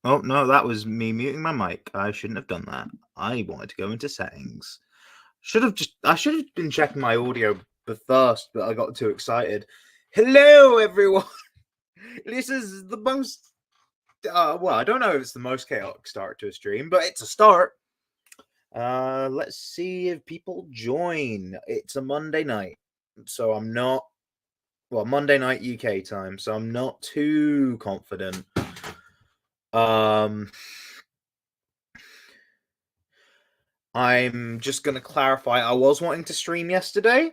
Oh, no, that was me muting my mic. I shouldn't have done that. I wanted to go into settings. I should have been checking my audio first, but I got too excited. Hello, everyone. This is the most, well, I don't know if it's the most chaotic start to a stream, but it's a start. Let's see if people join. It's a Monday night, so I'm not, well, Monday night UK time, so I'm not too confident. I'm just going to clarify, I was wanting to stream yesterday.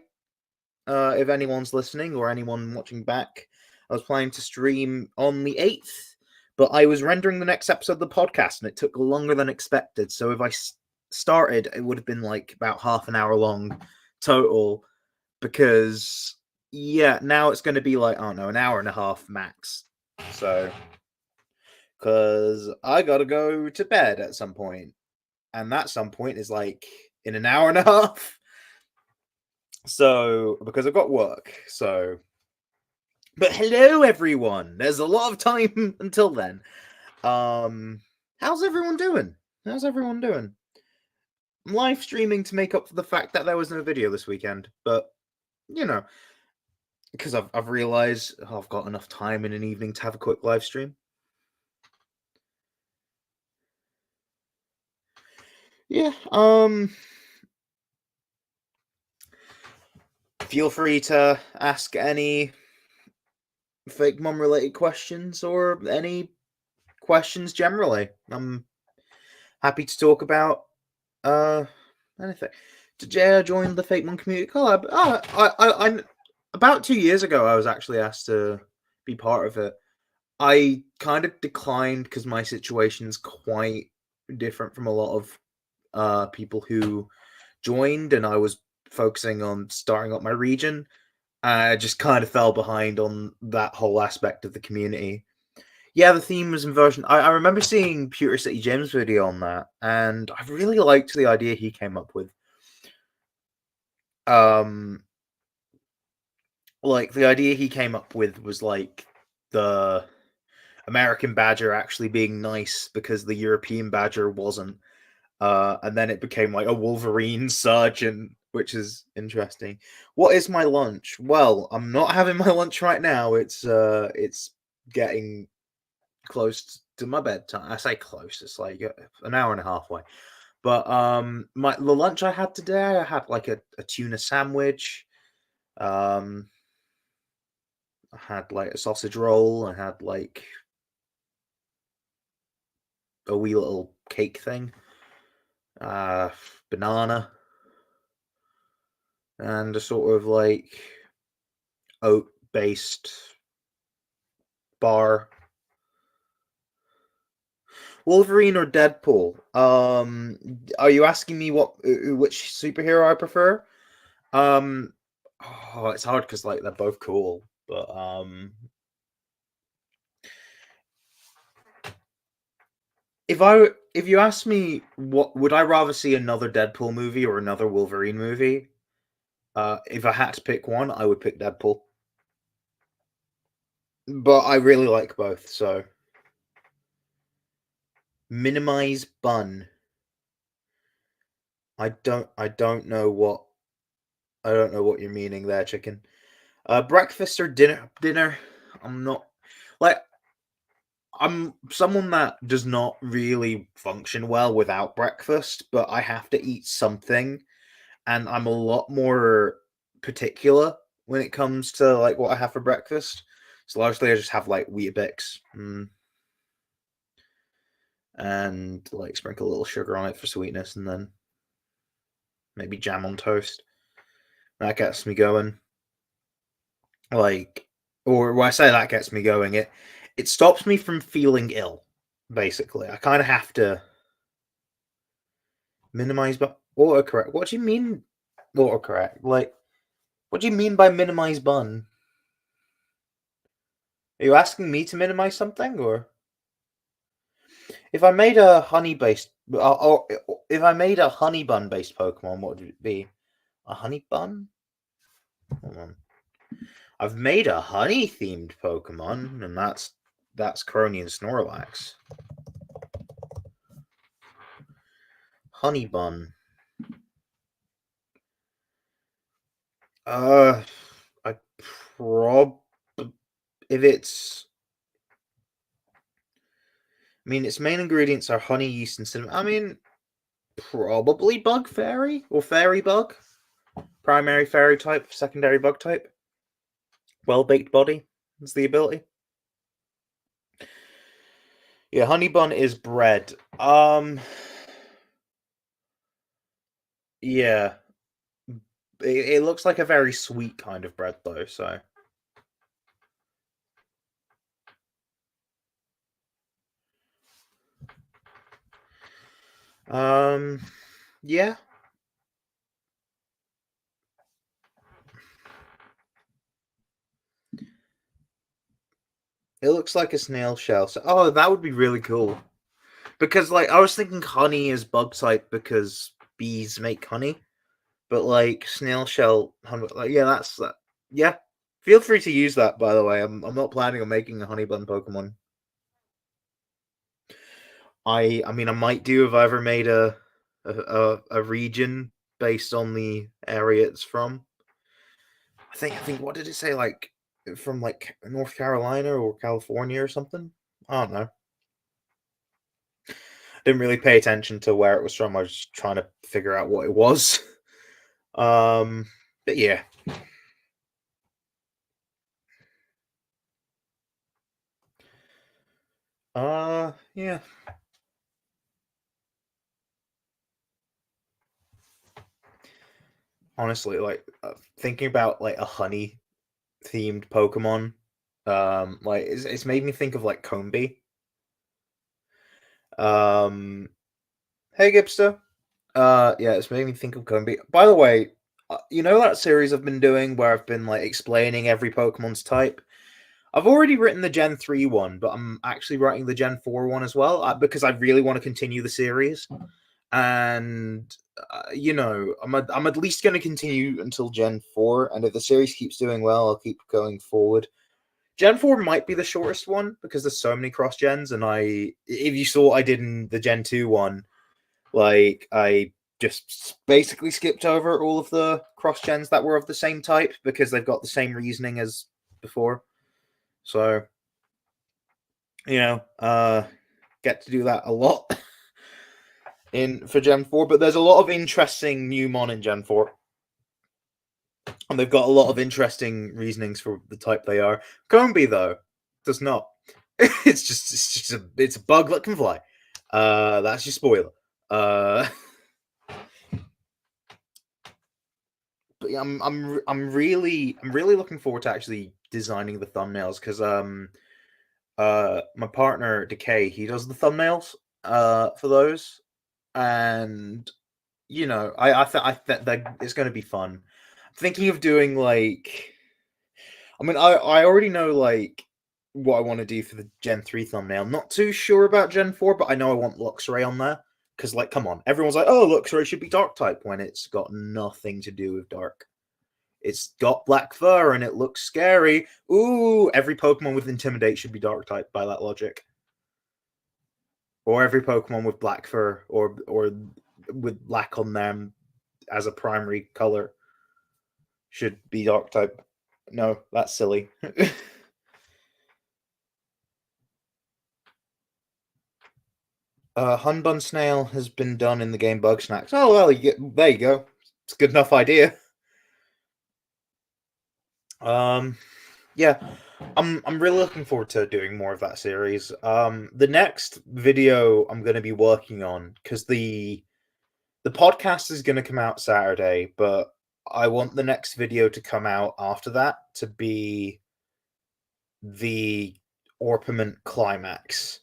If anyone's listening or anyone watching back, I was planning to stream on the 8th, but I was rendering the next episode of the podcast and it took longer than expected. So if I started, it would have been like about half an hour long total because, yeah, now it's going to be like, I don't know, an hour and a half max. So, because I got to go to bed at some point, and that some point is like in an hour and a half. So, because I've got work, so. But hello, everyone. There's a lot of time until then. How's everyone doing? I'm live streaming to make up for the fact that there was no video this weekend, but you know, because I've realized I've got enough time in an evening to have a quick live stream. Yeah. Feel free to ask any fake mom related questions or any questions generally. I'm happy to talk about anything. Did you join the Fake Mom community collab? I about 2 years ago I was actually asked to be part of it. I kind of declined because my situation's quite different from a lot of people who joined, and I was focusing on starting up my region. I just kind of fell behind on that whole aspect of the community. Yeah, the theme was inversion. I remember seeing Pewter City Jim's video on that, and I really liked the idea he came up with. Like the idea he came up with was like the American badger actually being nice because the European badger wasn't. And then it became like a Wolverine surgeon, which is interesting. What is my lunch? Well, I'm not having my lunch right now. It's getting close to my bedtime. I say close, it's like an hour and a half away. But the lunch I had today, I had like a tuna sandwich. I had like a sausage roll. I had like a wee little cake thing. Banana. And a sort of like oat based bar. Wolverine or Deadpool? Are you asking me which superhero I prefer? It's hard because like they're both cool, but if you ask me, what would I rather see, another Deadpool movie or another Wolverine movie? If I had to pick one, I would pick Deadpool. But I really like both, so minimize bun. I don't know what you're meaning there, chicken. Breakfast or dinner. I'm not like I'm someone that does not really function well without breakfast, but I have to eat something, and I'm a lot more particular when it comes to like what I have for breakfast. So largely I just have like Weetabix and like sprinkle a little sugar on it for sweetness, and then maybe jam on toast. That gets me going. Like, or when I say that gets me going, it stops me from feeling ill. Basically, I kind of have to minimize, but autocorrect. What do you mean autocorrect? Like, what do you mean by minimize bun? Are you asking me to minimize something, or if I made a honey based, or if I made a honey bun based Pokemon, what would it be? A honey bun? Hold on. I've made a honey themed Pokemon, and that's Croneo and Snorlax. honey bun. I prob if it's. I mean, its main ingredients are honey, yeast, and cinnamon. I mean, probably bug fairy or fairy bug. Primary fairy type, secondary bug type. Well baked body is the ability. Yeah, honey bun is bread. Yeah. It looks like a very sweet kind of bread though, so. Yeah. It looks like a snail shell. So, oh, that would be really cool. Because, like, I was thinking honey is bug type because bees make honey, but like snail shell, like, yeah, that's that. Yeah, feel free to use that. By the way, I'm not planning on making a honey bun Pokemon. I mean, I might do if I ever made a region based on the area it's from. I think what did it say, like from like North Carolina or California or something? I don't know. Didn't really pay attention to where it was from. I was just trying to figure out what it was. Um, but yeah. Yeah. Honestly, like thinking about like a honey themed Pokemon, like it's made me think of like Combi. Um, hey Gipster. Yeah, it's made me think of Combi. By the way, you know that series I've been doing where I've been like explaining every Pokemon's type? I've already written the Gen 3 one, but I'm actually writing the Gen 4 one as well because I really want to continue the series. And, I'm at least going to continue until Gen 4. And if the series keeps doing well, I'll keep going forward. Gen 4 might be the shortest one because there's so many cross gens. And if you saw what I did in the Gen 2 one, like, I just basically skipped over all of the cross gens that were of the same type because they've got the same reasoning as before. So, get to do that a lot in for Gen 4, but there's a lot of interesting new mon in Gen 4. And they've got a lot of interesting reasonings for the type they are. Combi, though, does not. It's a bug that can fly. That's your spoiler. But yeah, I'm really looking forward to actually designing the thumbnails because my partner Decay, he does the thumbnails for those, and I think that it's going to be fun. I'm thinking of doing like, I mean, I already know like what I want to do for the Gen 3 thumbnail. Not too sure about Gen 4, but I know I want Luxray on there because, like, come on, everyone's like, oh, Luxray should be Dark type when it's got nothing to do with Dark. It's got black fur and it looks scary. Ooh, every Pokemon with Intimidate should be Dark type by that logic. Or every Pokemon with black fur or with black on them as a primary color should be Dark type. No, that's silly. Hunbun Snail has been done in the game Bug Snacks. Oh well, there you go. It's a good enough idea. Yeah, I'm really looking forward to doing more of that series. The next video I'm going to be working on because the podcast is going to come out Saturday, but I want the next video to come out after that to be the Orpiment climax.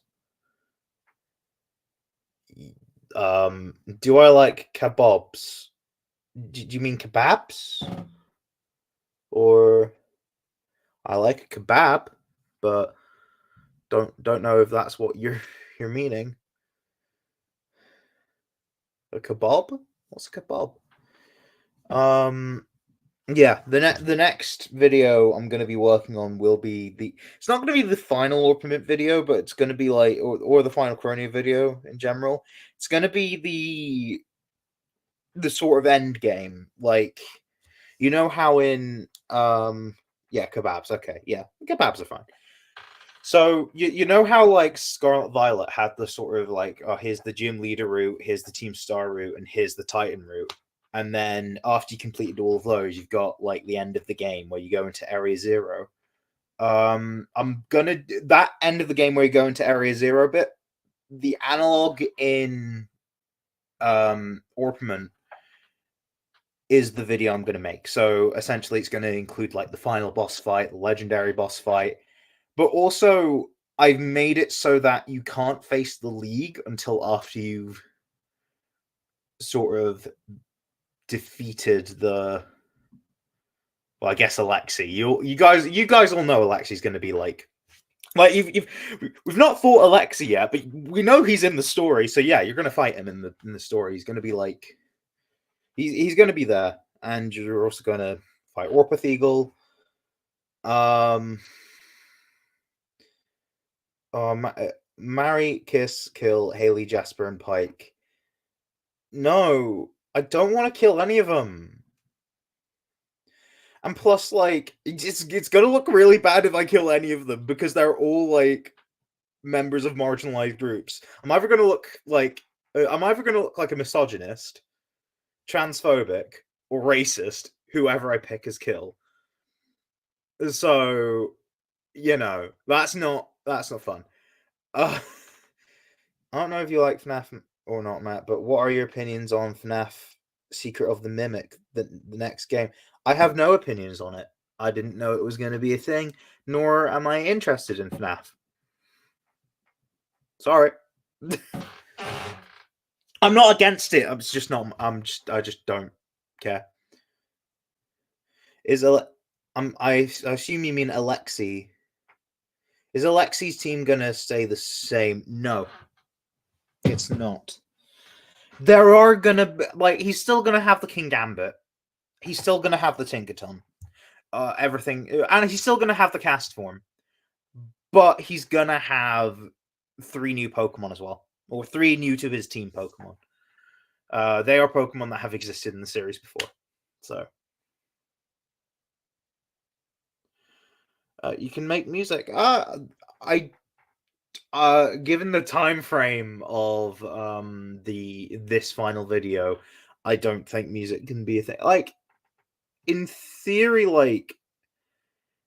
Do I like kebabs? Do you mean kebabs? Or I like a kebab, but don't know if that's what you're meaning. A kebab? What's a kebab? Yeah, the next video I'm gonna be working on will be it's not gonna be the final Orpiment video, but it's gonna be like or the final Croneo video in general. It's gonna be the sort of end game. Like, you know how in yeah, kebabs. Okay, yeah, kebabs are fine. So you know how like Scarlet Violet had the sort of like, oh, here's the gym leader route, here's the Team Star route, and here's the Titan route. And then after you completed all of those, you've got like the end of the game where you go into Area Zero. I'm gonna that end of the game where you go into Area Zero bit. The analog in Orpiment is the video I'm gonna make. So essentially, it's gonna include like the final boss fight, the legendary boss fight, but also I've made it so that you can't face the League until after you've sort of defeated the. Well, I guess Alexei. You guys all know Alexei's going to be like we've not fought Alexei yet, but we know he's in the story. So yeah, you're going to fight him in the story. He's going to be like he's going to be there, and you're also going to fight Orpeth Eagle. Marry, kiss, kill Haley, Jasper, and Pike. No, I don't want to kill any of them. And plus, like, it's gonna look really bad if I kill any of them because they're all like members of marginalized groups. I'm either gonna look like a misogynist, transphobic, or racist, whoever I pick as kill. So, that's not fun. I don't know if you like FNAF or not, Matt, but what are your opinions on FNAF Secret of the Mimic, the next game? I have no opinions on it. I didn't know it was going to be a thing, nor am I interested in FNAF. Sorry. I'm not against it. I just don't care. I assume you mean Alexei. Is Alexei's team gonna stay the same? No, it's not. There are gonna be, he's still gonna have the King Gambit. He's still gonna have the Tinkaton. Everything, and he's still gonna have the cast form. But he's gonna have 3 new Pokemon as well, or 3 new to his team Pokemon. They are Pokemon that have existed in the series before, so you can make music. Given the time frame of this final video, I don't think music can be a thing. Like, in theory, like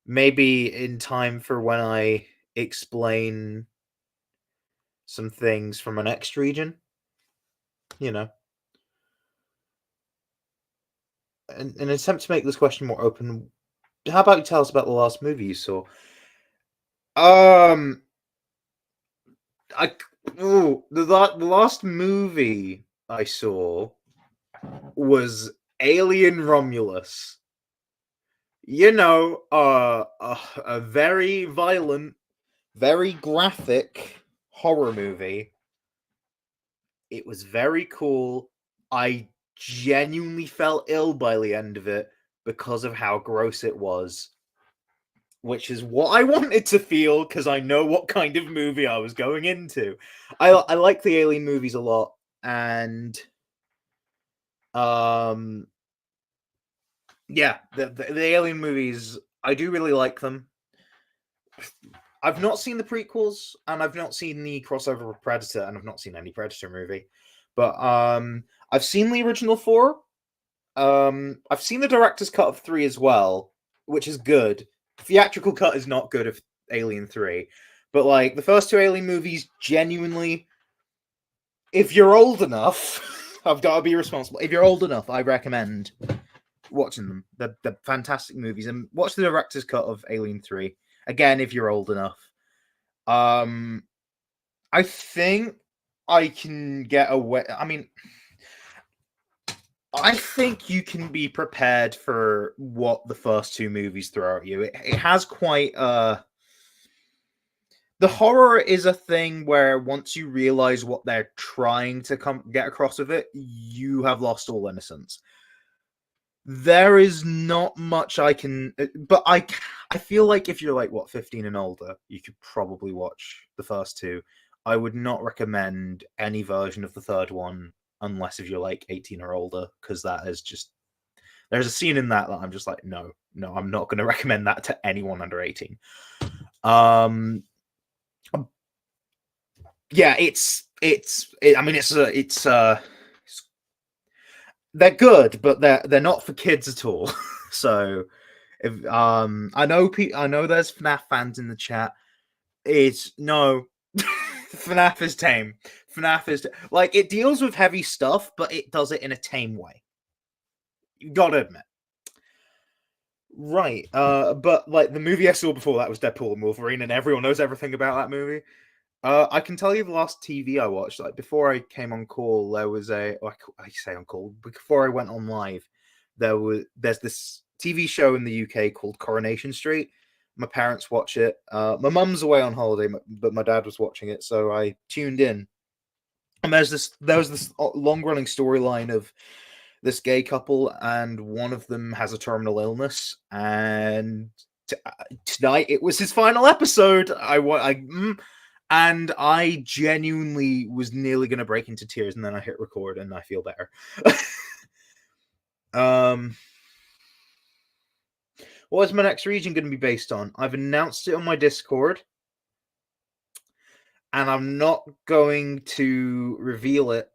maybe in time for when I explain some things from an next region, in an attempt to make this question more open. How about you tell us about the last movie you saw? The last movie I saw was Alien Romulus. A very violent, very graphic horror movie. It was very cool. I genuinely felt ill by the end of it because of how gross it was, which is what I wanted to feel because I know what kind of movie I was going into. I like the Alien movies a lot, and yeah, the Alien movies, I do really like them. I've not seen the prequels, and I've not seen the crossover with Predator, and I've not seen any Predator movie. But I've seen the original 4. I've seen the director's cut of 3 as well, which is good. The theatrical cut is not good of Alien 3. But like the first 2 Alien movies, genuinely, if you're old enough, I've got to be responsible. If you're old enough, I recommend watching them. They're fantastic movies. And watch the director's cut of Alien 3. Again, if you're old enough. I think I can get away. I mean, I think you can be prepared for what the first 2 movies throw at you. It has quite the horror is a thing where once you realize what they're trying to get across with it, you have lost all innocence. There is not much I can, but I feel like if you're like 15 and older, you could probably watch the first 2. I would not recommend any version of the third one unless if you're like 18 or older, because that is just there's a scene in that I'm just like, no, I'm not going to recommend that to anyone under 18. Yeah, I mean, they're good, but they're not for kids at all. So, if I know there's FNAF fans in the chat. It's no, FNAF is tame. FNAF is like, it deals with heavy stuff, but it does it in a tame way. You gotta admit. Right, but like the movie I saw before that was Deadpool and Wolverine, and everyone knows everything about that movie. I can tell you the last TV I watched, like before I came on call, there was I say on call, before I went on live, there's this TV show in the UK called Coronation Street. My parents watch it. My mum's away on holiday, but my dad was watching it, so I tuned in. And there was this long running storyline of this gay couple, and one of them has a terminal illness, and tonight it was his final episode. And I genuinely was nearly going to break into tears, and then I hit record, and I feel better. What is my next region going to be based on? I've announced it on my Discord, and I'm not going to reveal it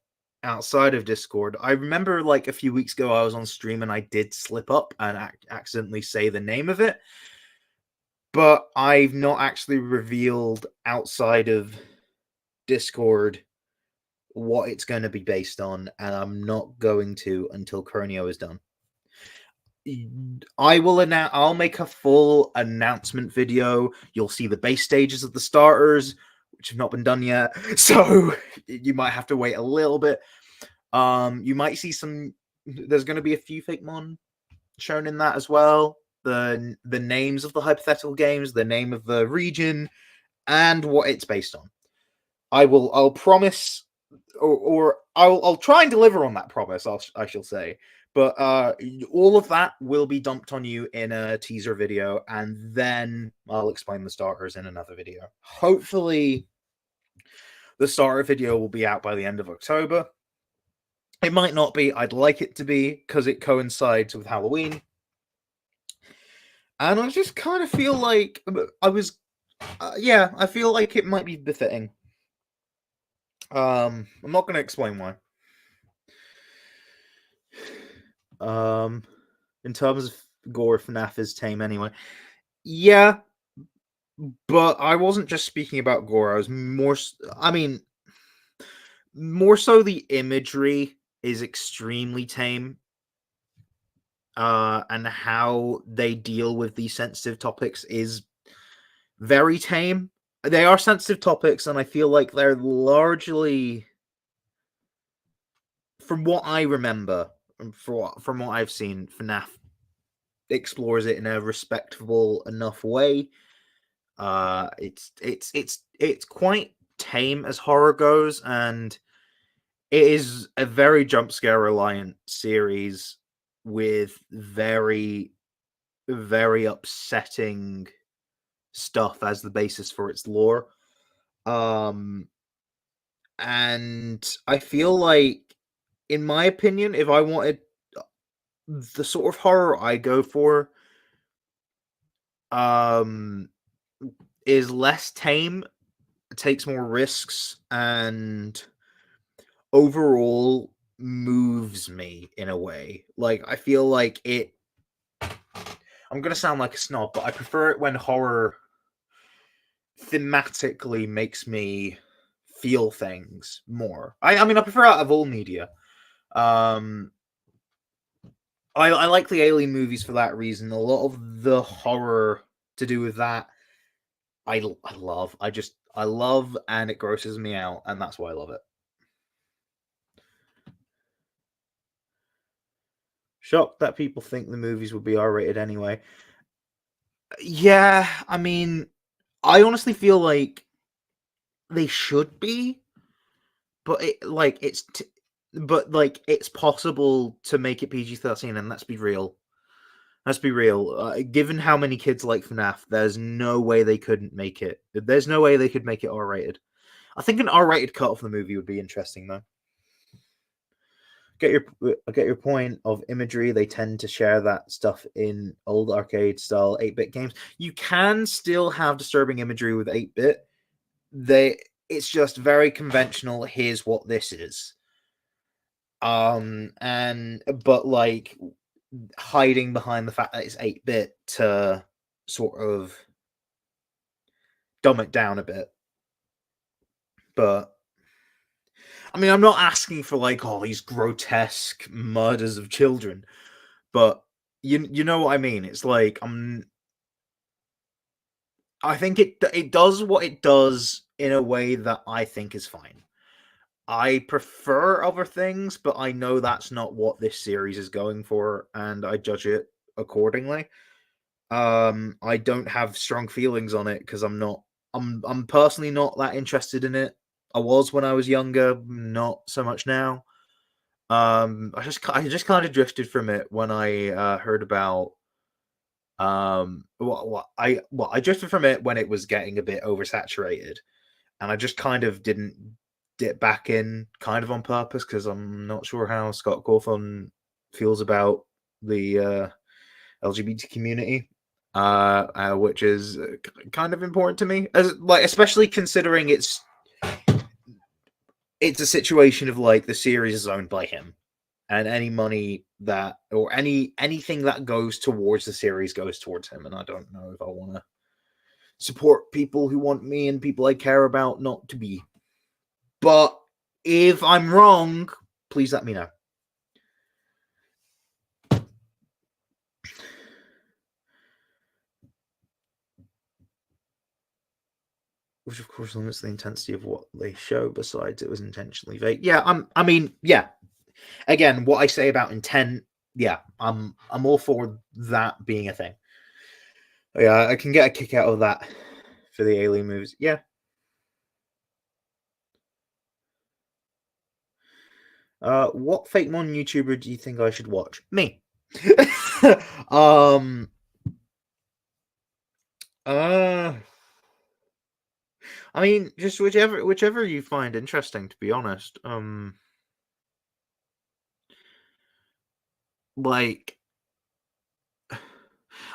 outside of Discord. I remember like a few weeks ago I was on stream and I did slip up and accidentally say the name of it, but I've not actually revealed outside of Discord what it's going to be based on, and I'm not going to until Croneo is done. I'll make a full announcement video. You'll see the base stages of the starters, which have not been done yet, so you might have to wait a little bit. You might see there's going to be a few fake mon shown in that as well. The names of the hypothetical games, the name of the region, and what it's based on. I'll promise, or I'll try and deliver on that promise, I shall say. But all of that will be dumped on you in a teaser video, and then I'll explain the starters in another video. Hopefully, the starter video will be out by the end of October. It might not be. I'd like it to be, because it coincides with Halloween. And I just kind of feel like I feel like it might be befitting. I'm not going to explain why. In terms of gore, FNAF is tame anyway. Yeah, but I wasn't just speaking about gore. I was more so the imagery is extremely tame. And how they deal with these sensitive topics is very tame. They are sensitive topics, and I feel like they're largely, from what I remember, from what I've seen, FNAF explores it in a respectable enough way. It's quite tame as horror goes, and it is a very jump scare reliant series with very, very upsetting stuff as the basis for its lore. And I feel like, in my opinion, if I wanted the sort of horror I go for, is less tame, takes more risks, and overall moves me in a way. Like, I feel like I'm gonna sound like a snob, but I prefer it when horror thematically makes me feel things more. I mean, I prefer out of all media. I like the Alien movies for that reason. A lot of the horror to do with that, I love. I love, and it grosses me out, and that's why I love it. Shocked that people think the movies would be R-rated anyway. Yeah, I mean, I honestly feel like they should be, but it's possible to make it PG-13, and let's be real. Given how many kids like FNAF, there's no way they couldn't make it. There's no way they could make it R-rated. I think an R-rated cut of the movie would be interesting, though. get your point of imagery. They tend to share that stuff in old arcade style 8-bit games. You can still have disturbing imagery with 8-bit. It's just very conventional. Here's what this is. But like hiding behind the fact that it's 8-bit to sort of dumb it down a bit. But I mean, I'm not asking for like all these grotesque murders of children, but you know what I mean. It's like I think it does what it does in a way that I think is fine. I prefer other things, but I know that's not what this series is going for, and I judge it accordingly. I don't have strong feelings on it because I'm personally not that interested in it. I was when I was younger, not so much now. I just kind of drifted from it when I heard about I drifted from it when it was getting a bit oversaturated, and I just kind of didn't dip back in kind of on purpose because I'm not sure how Scott Cawthon feels about the LGBT community, which is kind of important to me, as like especially considering it's a situation of like the series is owned by him, and any money that or anything that goes towards the series goes towards him, and I don't know if I want to support people who want me and people I care about not to be. But if I'm wrong, please let me know. Which of course limits the intensity of what they show. Besides, it was intentionally vague. Yeah, I mean, yeah. Again, what I say about intent, yeah, I'm all for that being a thing. Yeah, I can get a kick out of that for the Alien movies. Yeah. What fake mon YouTuber do you think I should watch? Me. um. Uh. I mean, just whichever you find interesting. To be honest. Like,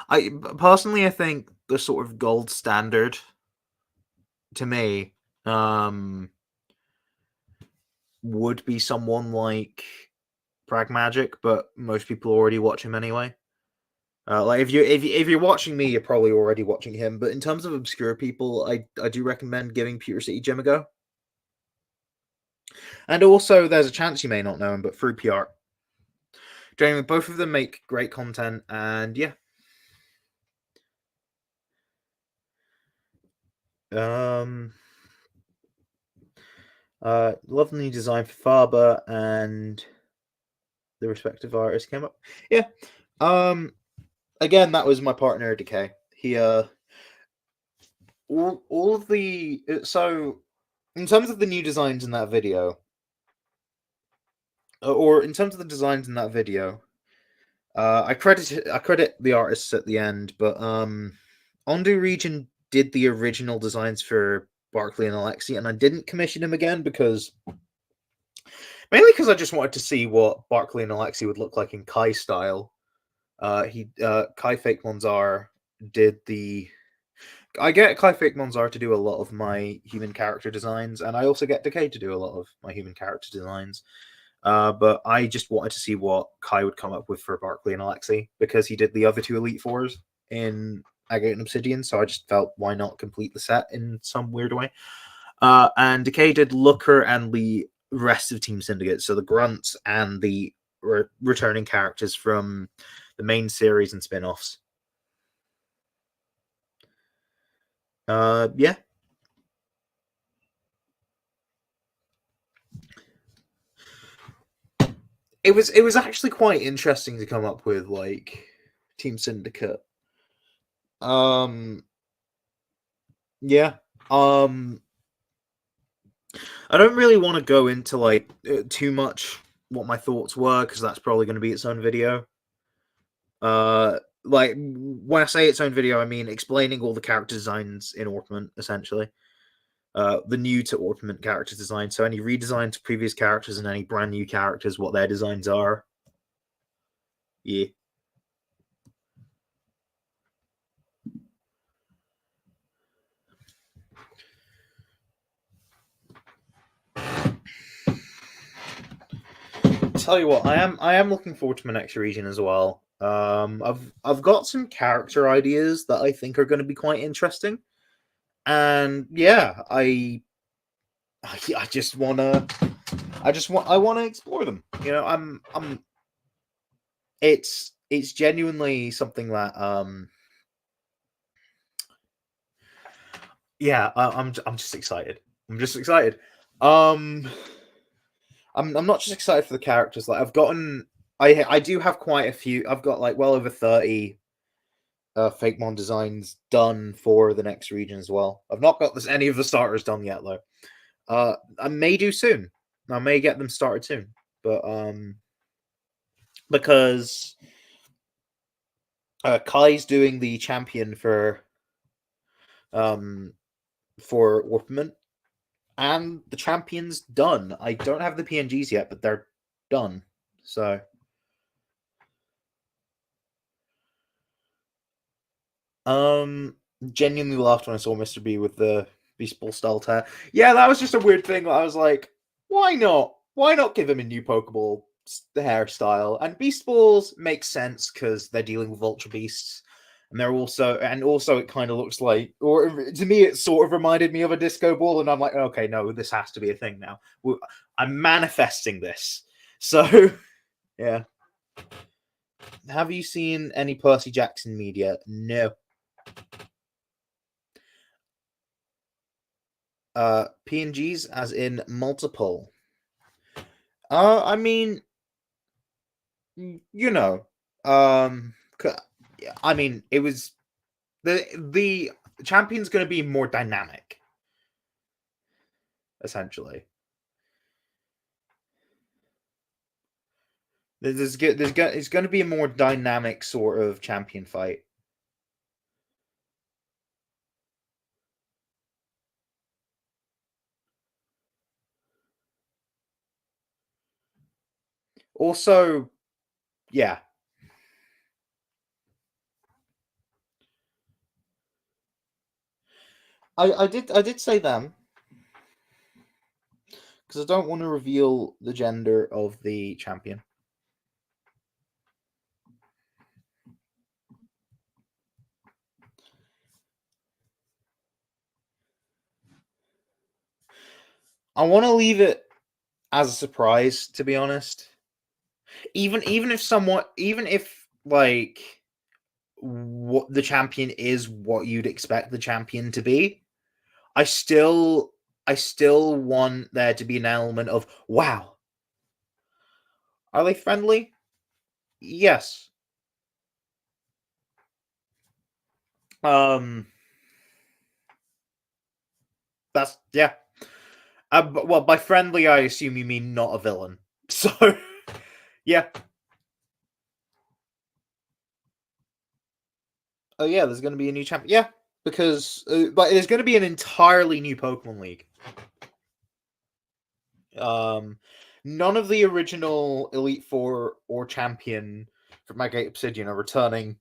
I personally, I think the sort of gold standard to me, would be someone like Pragmagic, but most people already watch him anyway. Like if you're watching me, you're probably already watching him. But in terms of obscure people, I do recommend giving Pure City Gym a go. And also, there's a chance you may not know him, but through PR. Generally, both of them make great content, and yeah. Love the new design for Faber and the respective artists came up. Yeah. Again, that was my partner Decay. He all of the so in terms of the new designs in that video, or in terms of the designs in that video, I credit the artists at the end, but Ondu Region did the original designs for Barkley and Alexi, and I didn't commission him again because mainly because I just wanted to see what Barkley and Alexi would look like in Kai style. Kai Fake Monzar did the. I get Kai Fake Monzar to do a lot of my human character designs, and I also get Decay to do a lot of my human character designs. But I just wanted to see what Kai would come up with for Barkley and Alexi because he did the other two Elite Fours in Agate and Obsidian, so I just felt why not complete the set in some weird way. And Decay did Looker and the rest of Team Syndicate, so the grunts and the returning characters from the main series and spin-offs. Yeah. It was actually quite interesting to come up with like Team Syndicate. Yeah. I don't really want to go into like too much what my thoughts were because that's probably going to be its own video. Like when I say its own video, I mean explaining all the character designs in Orpiment, essentially. the new to Ornament character design. So any redesign to previous characters and any brand new characters, what their designs are. Yeah. Tell you what, I am looking forward to my next region as well. I've got some character ideas that I think are going to be quite interesting, and yeah, I just wanna I want to explore them. You know, it's genuinely something that yeah, I'm just excited. I'm just excited. Um, I'm not just excited for the characters. Like I've gotten, I do have quite a few. I've got like well over 30 fake mon designs done for the next region as well. I've not got any of the starters done yet though. I may do soon. I may get them started soon, but because Kai's doing the champion for Orpiment, and the champion's done. I don't have the PNGs yet, but they're done. So genuinely laughed when I saw Mr. B with the Beast Ball style tear. Yeah, that was just a weird thing. I was like, why not? Why not give him a new Pokeball hairstyle? And Beast Balls makes sense because they're dealing with Ultra Beasts. And they're also it kind of looks like, or to me, it sort of reminded me of a disco ball, and I'm like, okay, no, this has to be a thing now. I'm manifesting this. So, yeah. Have you seen any Percy Jackson media? No. PNGs as in multiple. I mean, you know, I mean, it was the champion's going to be more dynamic, essentially. It's going to be a more dynamic sort of champion fight. Also, yeah. I did say them because I don't want to reveal the gender of the champion. I want to leave it as a surprise, to be honest. Even if like what the champion is what you'd expect the champion to be, I still want there to be an element of wow. Are they friendly? Yes. That's yeah. Well, by friendly, I assume you mean not a villain. So, yeah. Oh yeah, there's going to be a new champion. Yeah, because but there's going to be an entirely new Pokemon League. None of the original Elite Four or Champion from Magate Obsidian are returning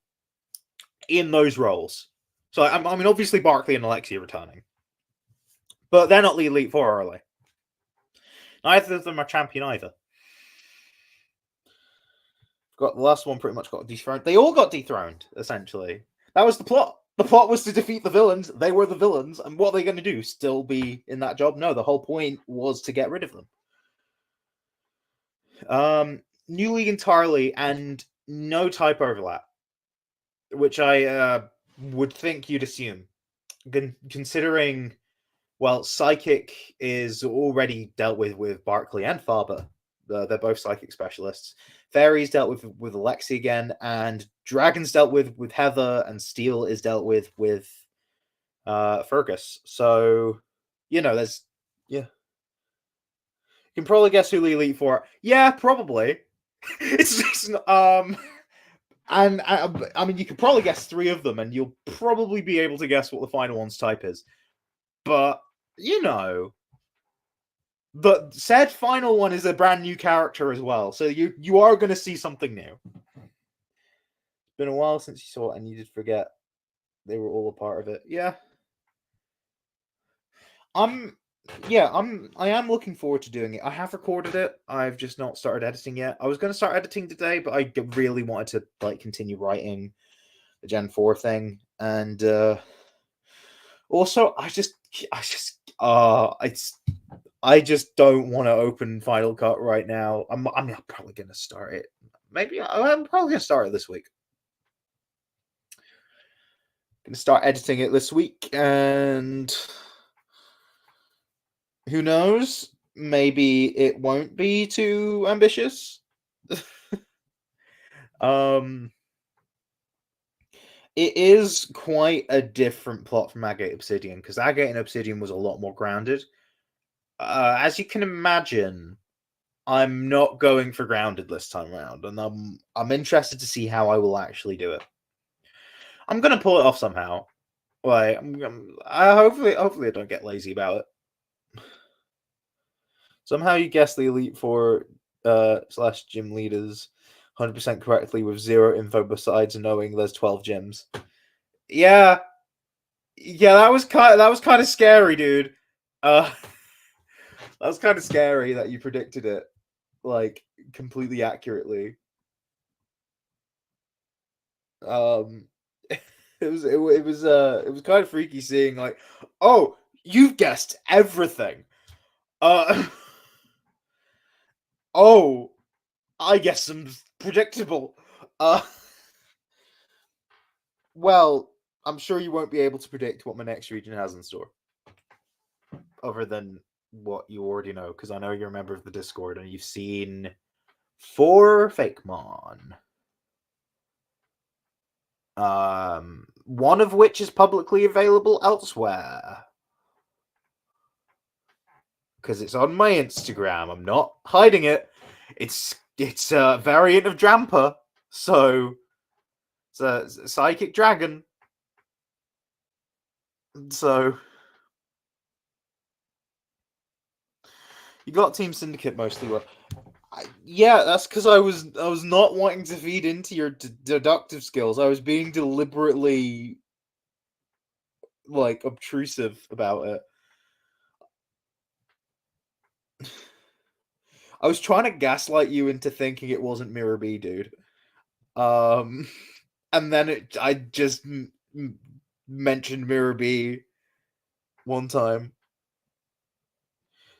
in those roles. So I mean, obviously Barkley and Alexia are returning, but they're not the Elite Four, are they? Neither of them are champion either. Got the last one pretty much got dethroned. They all got dethroned essentially. That was the plot. The plot was to defeat the villains. They were the villains, and what are they going to do? Still be in that job? No, the whole point was to get rid of them. New league entirely, and no type overlap, which I would think you'd assume, considering, well, Psychic is already dealt with Barkley and Faber. They're both psychic specialists. Fairies dealt with Alexi again, and Dragons dealt with Heather, and Steel is dealt with Fergus. So, you know, there's yeah. You can probably guess who the Elite Four are. Yeah, probably. It's just and I mean, you could probably guess three of them, and you'll probably be able to guess what the final one's type is. But you know. But said final one is a brand new character as well, so you are going to see something new. It's been a while since you saw it, and you did forget they were all a part of it. Yeah, I'm. Yeah, I am looking forward to doing it. I have recorded it. I've just not started editing yet. I was going to start editing today, but I really wanted to like continue writing the Gen 4 thing, and also I just don't want to open Final Cut right now. I'm probably going to start it. Maybe I'm probably going to start it this week. Going to start editing it this week, and who knows? Maybe it won't be too ambitious. It is quite a different plot from Agate Obsidian, because Agate and Obsidian was a lot more grounded. As you can imagine, I'm not going for grounded this time around, and I'm interested to see how I will actually do it. I'm gonna pull it off somehow. Like, hopefully I don't get lazy about it. Somehow you guess the Elite Four / gym leaders 100% correctly with zero info besides knowing there's 12 gyms. Yeah, that was kind of scary, dude. That was kind of scary that you predicted it like completely accurately. It was kind of freaky seeing like, oh, you've guessed everything. Oh, I guess some predictable. Well, I'm sure you won't be able to predict what my next region has in store, other than what you already know, because I know you're a member of the Discord and you've seen 4 Fakemon. One of which is publicly available elsewhere. Because it's on my Instagram. I'm not hiding it. It's a variant of Drampa, so it's a psychic dragon. So you got Team Syndicate mostly well. Yeah, that's because I was not wanting to feed into your deductive skills. I was being deliberately like obtrusive about it. I was trying to gaslight you into thinking it wasn't Mirror B, dude. And then I just mentioned Mirror B one time.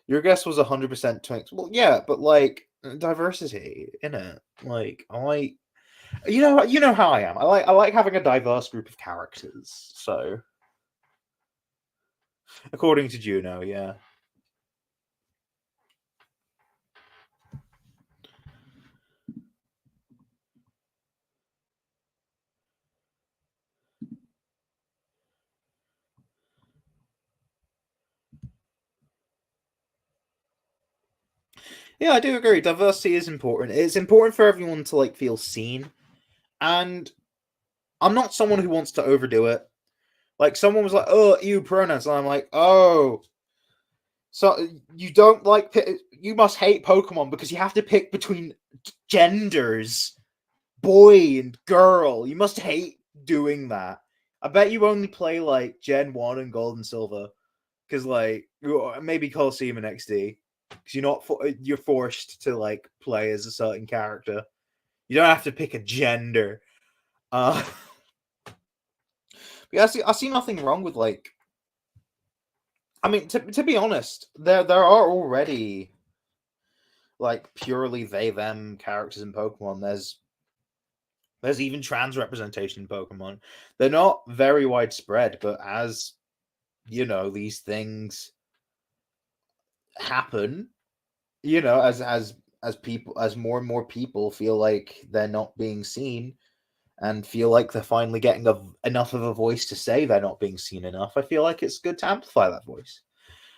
Your guess was 100% Twinks. Well, yeah, but like diversity in it. Like you know how I am. I like having a diverse group of characters. So, according to Juno, yeah. Yeah, I do agree. Diversity is important. It's important for everyone to like feel seen. And I'm not someone who wants to overdo it. Like someone was like, "Oh, ew pronouns," and I'm like, "Oh, so you don't like you must hate Pokemon because you have to pick between genders, boy and girl. You must hate doing that." I bet you only play like Gen 1 and Gold and Silver because like maybe Colosseum and XD because you're forced to like play as a certain character. You don't have to pick a gender. Yeah, I see nothing wrong with like. I mean, to be honest, there are already like purely they them characters in Pokemon. There's even trans representation in Pokemon. They're not very widespread, but as you know, these things happen. You know, as people, as more and more people feel like they're not being seen and feel like they're finally getting enough of a voice to say they're not being seen enough. I feel like it's good to amplify that voice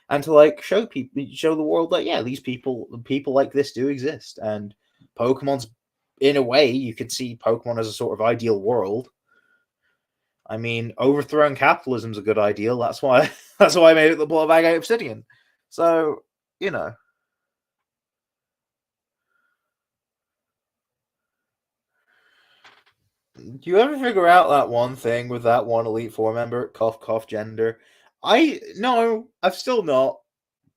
and to like show the world that yeah, these people like this do exist, and Pokemon's in a way you could see Pokemon as a sort of ideal world. I mean, overthrowing capitalism's a good ideal. That's why that's why I made it the blood bag out obsidian. So, you know. Do you ever figure out that one thing with that one Elite Four member? Cough cough gender. No, I've still not.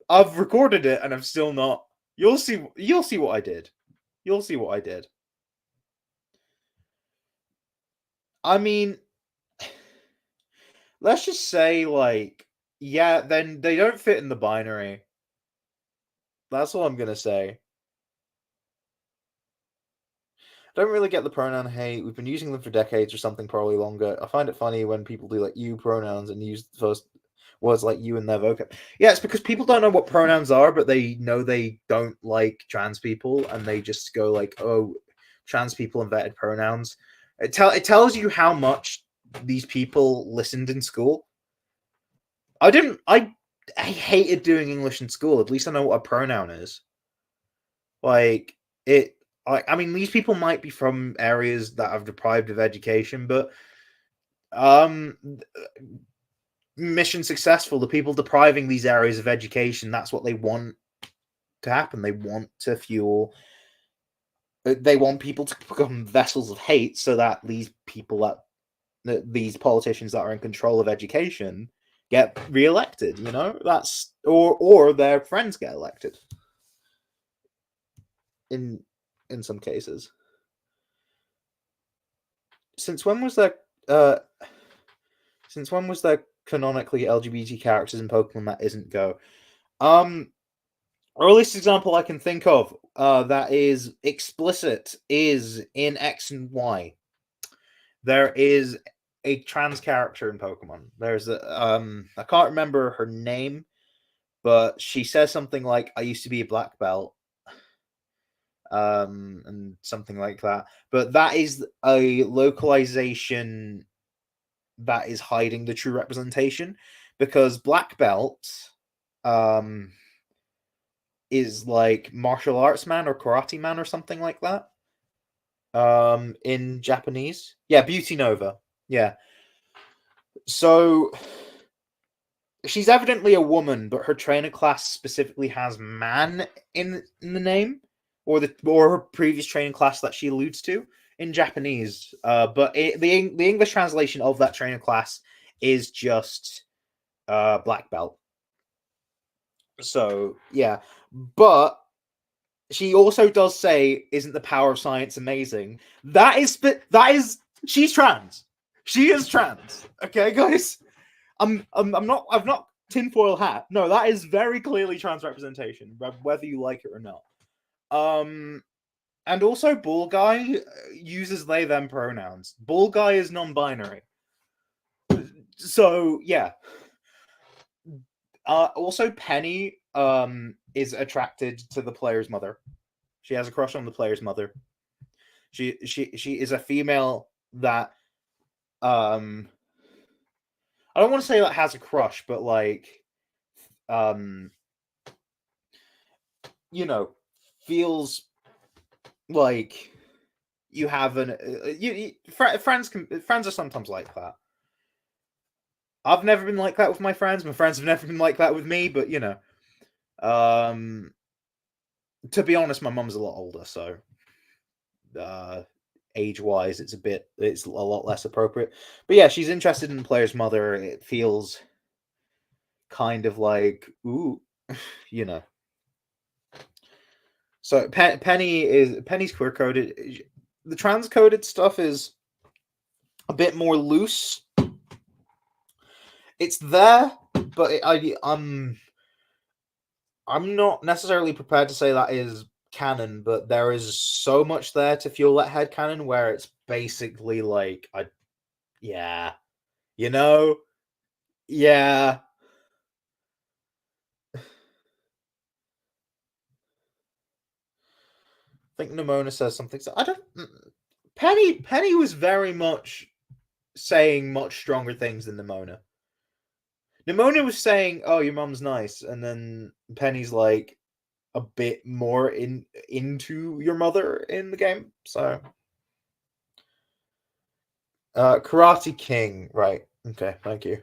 I've recorded it and I've still not. You'll see what I did. You'll see what I did. I mean, let's just say, like, yeah, then they don't fit in the binary. That's all I'm gonna say. I don't really get the pronoun hate. We've been using them for decades or something, probably longer. I find it funny when people do like you pronouns and use the first words like you in their vocab. Yeah, it's because people don't know what pronouns are, but they know they don't like trans people, and they just go like, "Oh, trans people invented pronouns." It tells you how much these people listened in school. I didn't. I hated doing English in school. At least I know what a pronoun is. Like it. I mean, these people might be from areas that are deprived of education, but um, mission successful. The people depriving these areas of education, that's what they want to happen. They want to fuel. They want people to become vessels of hate, so that these people these politicians that are in control of education get reelected. You know, that's or their friends get elected. In some cases, since when was there? Since when was there canonically LGBT characters in Pokemon that isn't Go? Earliest example I can think of that is explicit is in X and Y. There is a trans character in Pokemon. There's I can't remember her name, but she says something like, "I used to be a black belt," and something like that. But that is a localization that is hiding the true representation, because black belt um is like martial arts man or karate man or something like that in Japanese. Yeah, Beauty Nova. Yeah. So she's evidently a woman, but her trainer class specifically has man in the name, or her previous training class that she alludes to in Japanese. But the English translation of that trainer class is just black belt. So yeah, but she also does say, "Isn't the power of science amazing?" That is she's trans. She is trans. Okay, guys. I'm not. I've not tinfoil hat. No, that is very clearly trans representation, whether you like it or not. And also, Bull Guy uses they them pronouns. Bull Guy is non-binary. So yeah. Also, Penny is attracted to the player's mother. She has a crush on the player's mother. She is a female that I don't want to say that has a crush, but like um you know, feels like you have friends are sometimes like that. I've never been like that with my friends. My friends have never been like that with me, but you know, um to be honest, my mum's a lot older, so age wise it's a lot less appropriate. But yeah, she's interested in the player's mother. It feels kind of like, ooh, you know. So Penny's queer coded. The trans coded stuff is a bit more loose. It's there, but I'm not necessarily prepared to say that is canon, but there is so much there to fuel that head canon where it's basically like, yeah, you know, yeah. I think Nimona says something. So I don't. Penny was very much saying much stronger things than Nimona. Nimona was saying, "Oh, your mom's nice," and then Penny's like a bit more into your mother in the game. So Karate King, right. Okay, thank you.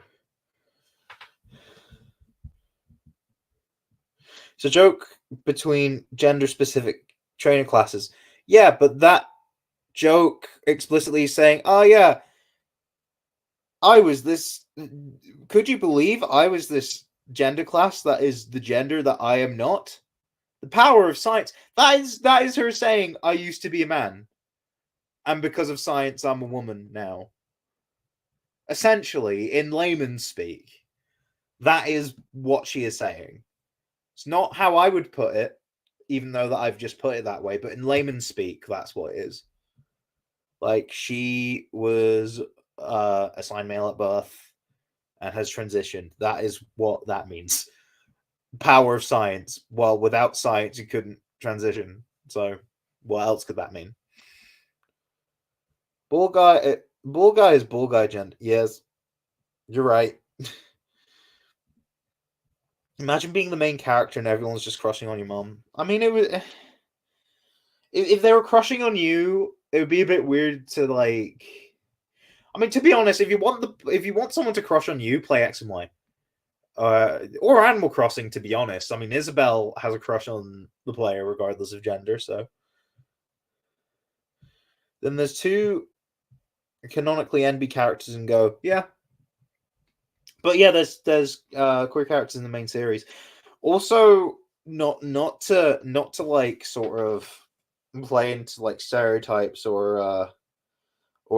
It's a joke between gender-specific training classes. Yeah, but that joke explicitly saying, "Oh yeah, I was this. Could you believe I was this gender class that is the gender that I am not?" The power of science. That is her saying, "I used to be a man, and because of science, I'm a woman now." Essentially, in layman's speak, that is what she is saying. It's not how I would put it, even though that I've just put it that way, but in layman's speak, that's what it is. Like, she was assigned male at birth and has transitioned. That is what that means. Power of science. Well, without science, you couldn't transition. So, what else could that mean? Ball guy is ball guy, gent. Yes, you're right. Imagine being the main character and everyone's just crushing on your mom. I mean, it was if they were crushing on you, it would be a bit weird to like. I mean, to be honest, if you want someone to crush on you, play X and Y, or Animal Crossing. To be honest, I mean, Isabelle has a crush on the player regardless of gender. So then there's two canonically NB characters and go, yeah. But yeah, there's queer characters in the main series. Also, not to like sort of play into like stereotypes or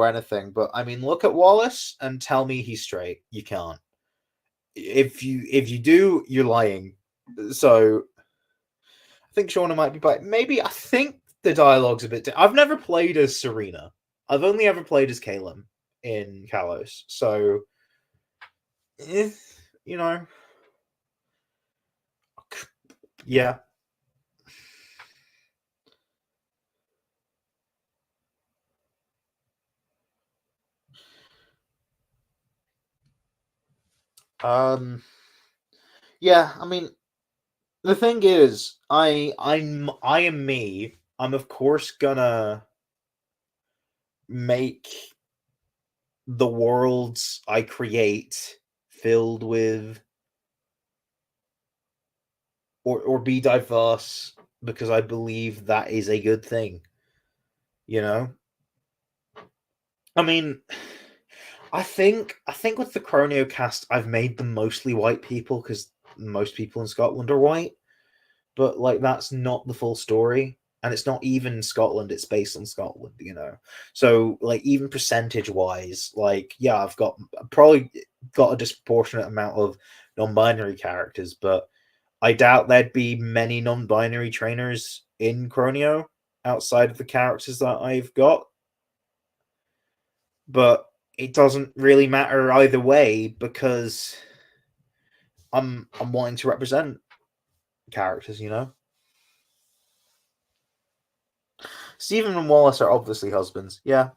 anything, but I mean, look at Wallace and tell me he's straight. You can't. If you do, you're lying. So I think Shauna might be bi. Maybe I think the dialogue's a bit. I've never played as Serena. I've only ever played as Caleb in Kalos. So, eh, you know, yeah. Um, yeah. I mean, the thing is, I am me. I'm of course gonna make the worlds I create filled with or be diverse because I believe that is a good thing. You know? I mean, I think with the Croneo cast I've made them mostly white people because most people in Scotland are white, but like that's not the full story. And it's not even Scotland, it's based on Scotland, you know. So like even percentage wise, like yeah, I've probably got a disproportionate amount of non-binary characters, but I doubt there'd be many non-binary trainers in Croneo outside of the characters that I've got. But it doesn't really matter either way because I'm wanting to represent characters, you know. Stephen and Wallace are obviously husbands. Yeah,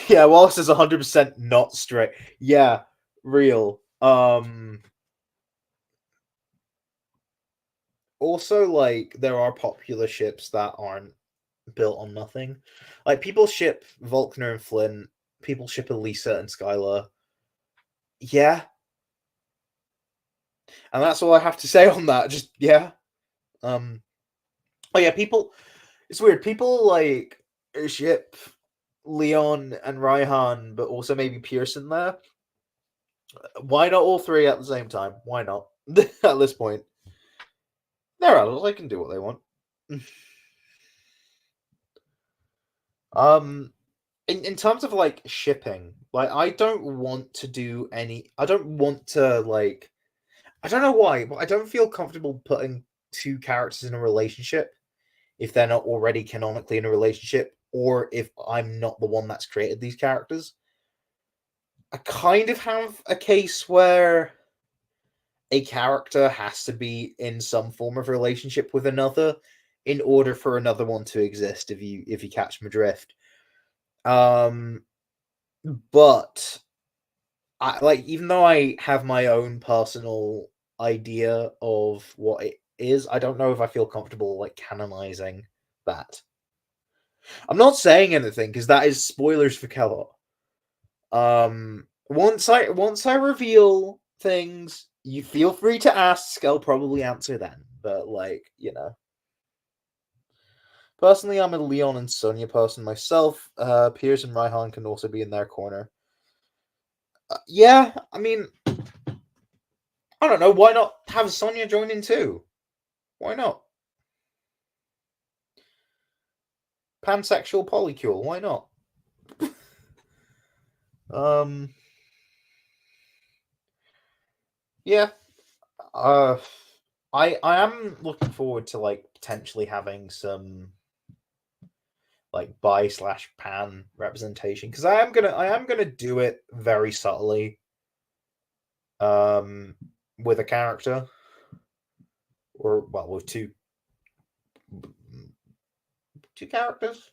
yeah. Wallace is 100% not straight. Yeah, real. Also, like there are popular ships that aren't built on nothing. Like people ship Volkner and Flint. People ship Elisa and Skylar. Yeah, and that's all I have to say on that. Just yeah. Um. Oh yeah, people. It's weird. People like ship Leon and Raihan, but also maybe Pearson there. Why not all three at the same time? Why not? At this point, they're adults. They can do what they want. um, in terms of like shipping, like I don't want to do any. I don't want to like. I don't know why, but I don't feel comfortable putting two characters in a relationship if they're not already canonically in a relationship, or if I'm not the one that's created these characters. I kind of have a case where a character has to be in some form of relationship with another in order for another one to exist if you catch my drift. Um but I like even though I have my own personal idea of what it is, I don't know if I feel comfortable like canonizing that. I'm not saying anything because that is spoilers for Kellogg. Once I reveal things, you feel free to ask. I'll probably answer then. But like, personally, I'm a Leon and Sonya person myself. Piers and Raihan can also be in their corner. Yeah, I mean, I don't know. Why not have Sonya join in too? Why not? Pansexual polycule. Why not? um. Yeah. Uh. I am looking forward to like potentially having some like bi slash pan representation because I am gonna do it very subtly. Um. With a character, or well, with two characters.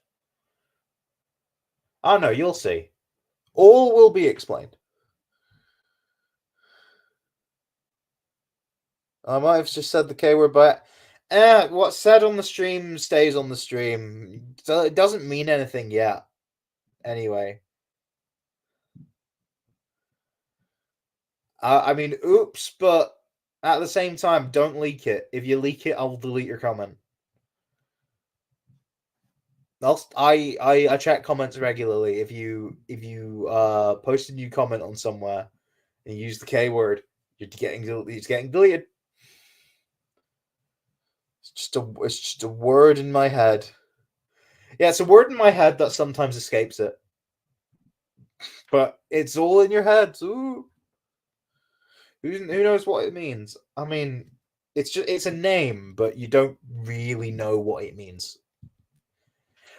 Oh no, you'll see. All will be explained. I might have just said the K word, but what's said on the stream stays on the stream. So it doesn't mean anything yet. Anyway, I mean, oops, but at the same time, don't leak it. If you leak it, I'll delete your comment. I check comments regularly. If you post a new comment on somewhere and use the K word, it's getting deleted. It's just a word in my head. Yeah, it's a word in my head that sometimes escapes it. But it's all in your head. Ooh. Who knows what it means? I mean, it's a name, but you don't really know what it means.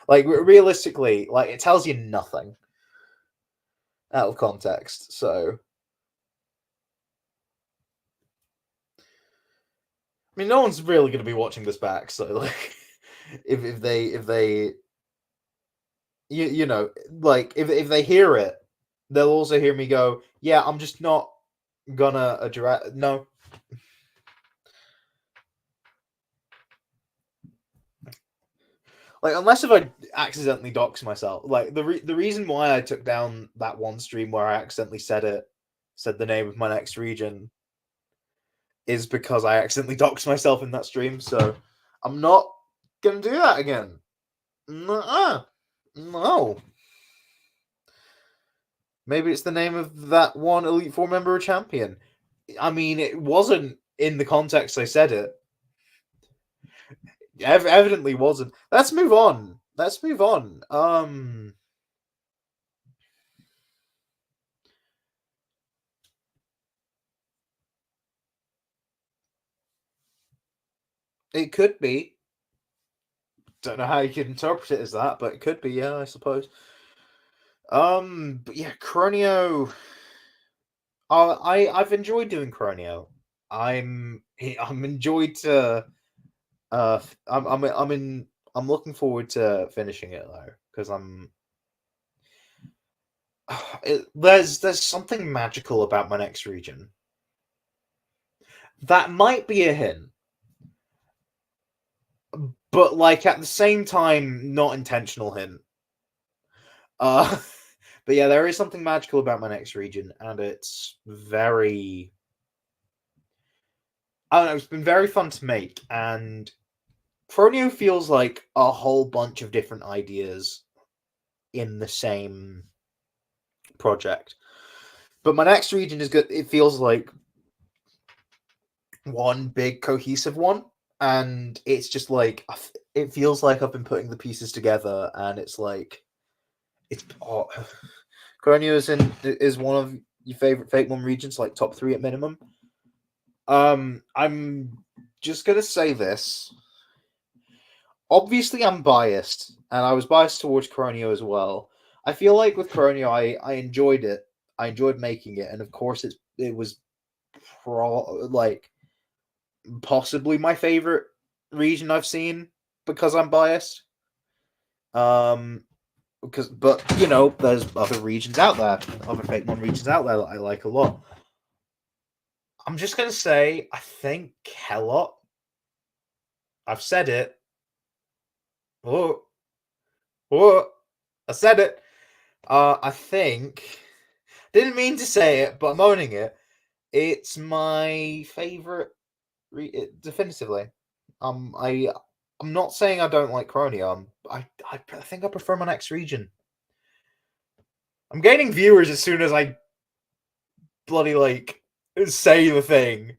Like realistically, like it tells you nothing out of context. So I mean, no one's really going to be watching this back. So like, if they you know like if they hear it, they'll also hear me go, yeah, I'm just not gonna address. No, like unless if I accidentally dox myself. Like the reason why I took down that one stream where I accidentally said the name of my next region is because I accidentally doxed myself in that stream. So I'm not gonna do that again. Nuh-uh. No. Maybe it's the name of that one Elite Four member or champion. I mean, it wasn't in the context I said it. Evidently wasn't. Let's move on. Let's move on. It could be. Don't know how you could interpret it as that, but it could be. Yeah, I suppose. But yeah, Croneo. I've enjoyed doing Croneo. I'm enjoyed to. I'm looking forward to finishing it though, because there's something magical about my next region. That might be a hint, but like at the same time, not intentional hint. Uh, but yeah, there is something magical about my next region, and it's very. I don't know. It's been very fun to make, and Croneo feels like a whole bunch of different ideas in the same project. But my next region is good. It feels like one big cohesive one, and it's just like it feels like I've been putting the pieces together, and it's like it's Croneo is one of your favorite Fake Mom regions, like top 3 at minimum. I'm just gonna say this. Obviously, I'm biased, and I was biased towards Croneo as well. I feel like with Croneo, I enjoyed it. I enjoyed making it, and of course, it was like possibly my favorite region I've seen because I'm biased. Um, but there's other regions out there, other Fake Mon regions out there that I like a lot. I'm just gonna say I think Kellot. I've said it. Oh, oh, I said it. I think Didn't mean to say it, but I'm owning it. It's my favorite, definitively. I'm not saying I don't like Croneo. I think I prefer my next region. I'm gaining viewers as soon as I bloody like say the thing.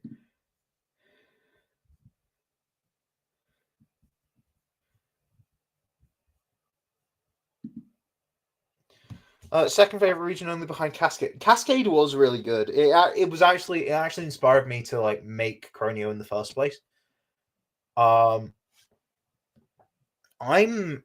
Second favorite region only behind Cascade. Cascade was really good. It actually inspired me to like make Croneo in the first place. Um, I'm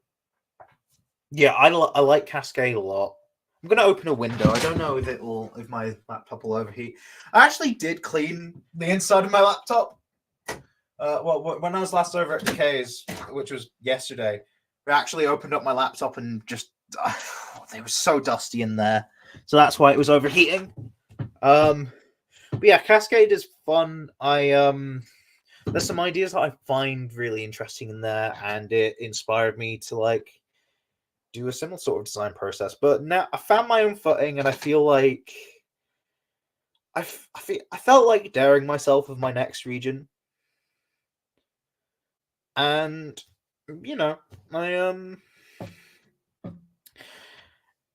yeah, I like Cascade a lot. I'm gonna open a window. I don't know if my laptop will overheat. I actually did clean the inside of my laptop. Well, when I was last over at the K's, which was yesterday, we actually opened up my laptop and just they were so dusty in there, so that's why it was overheating. But yeah, Cascade is fun. There's some ideas that I find really interesting in there, and it inspired me to like do a similar sort of design process. But now I found my own footing, and I feel like I felt like daring myself with my next region, and you know, I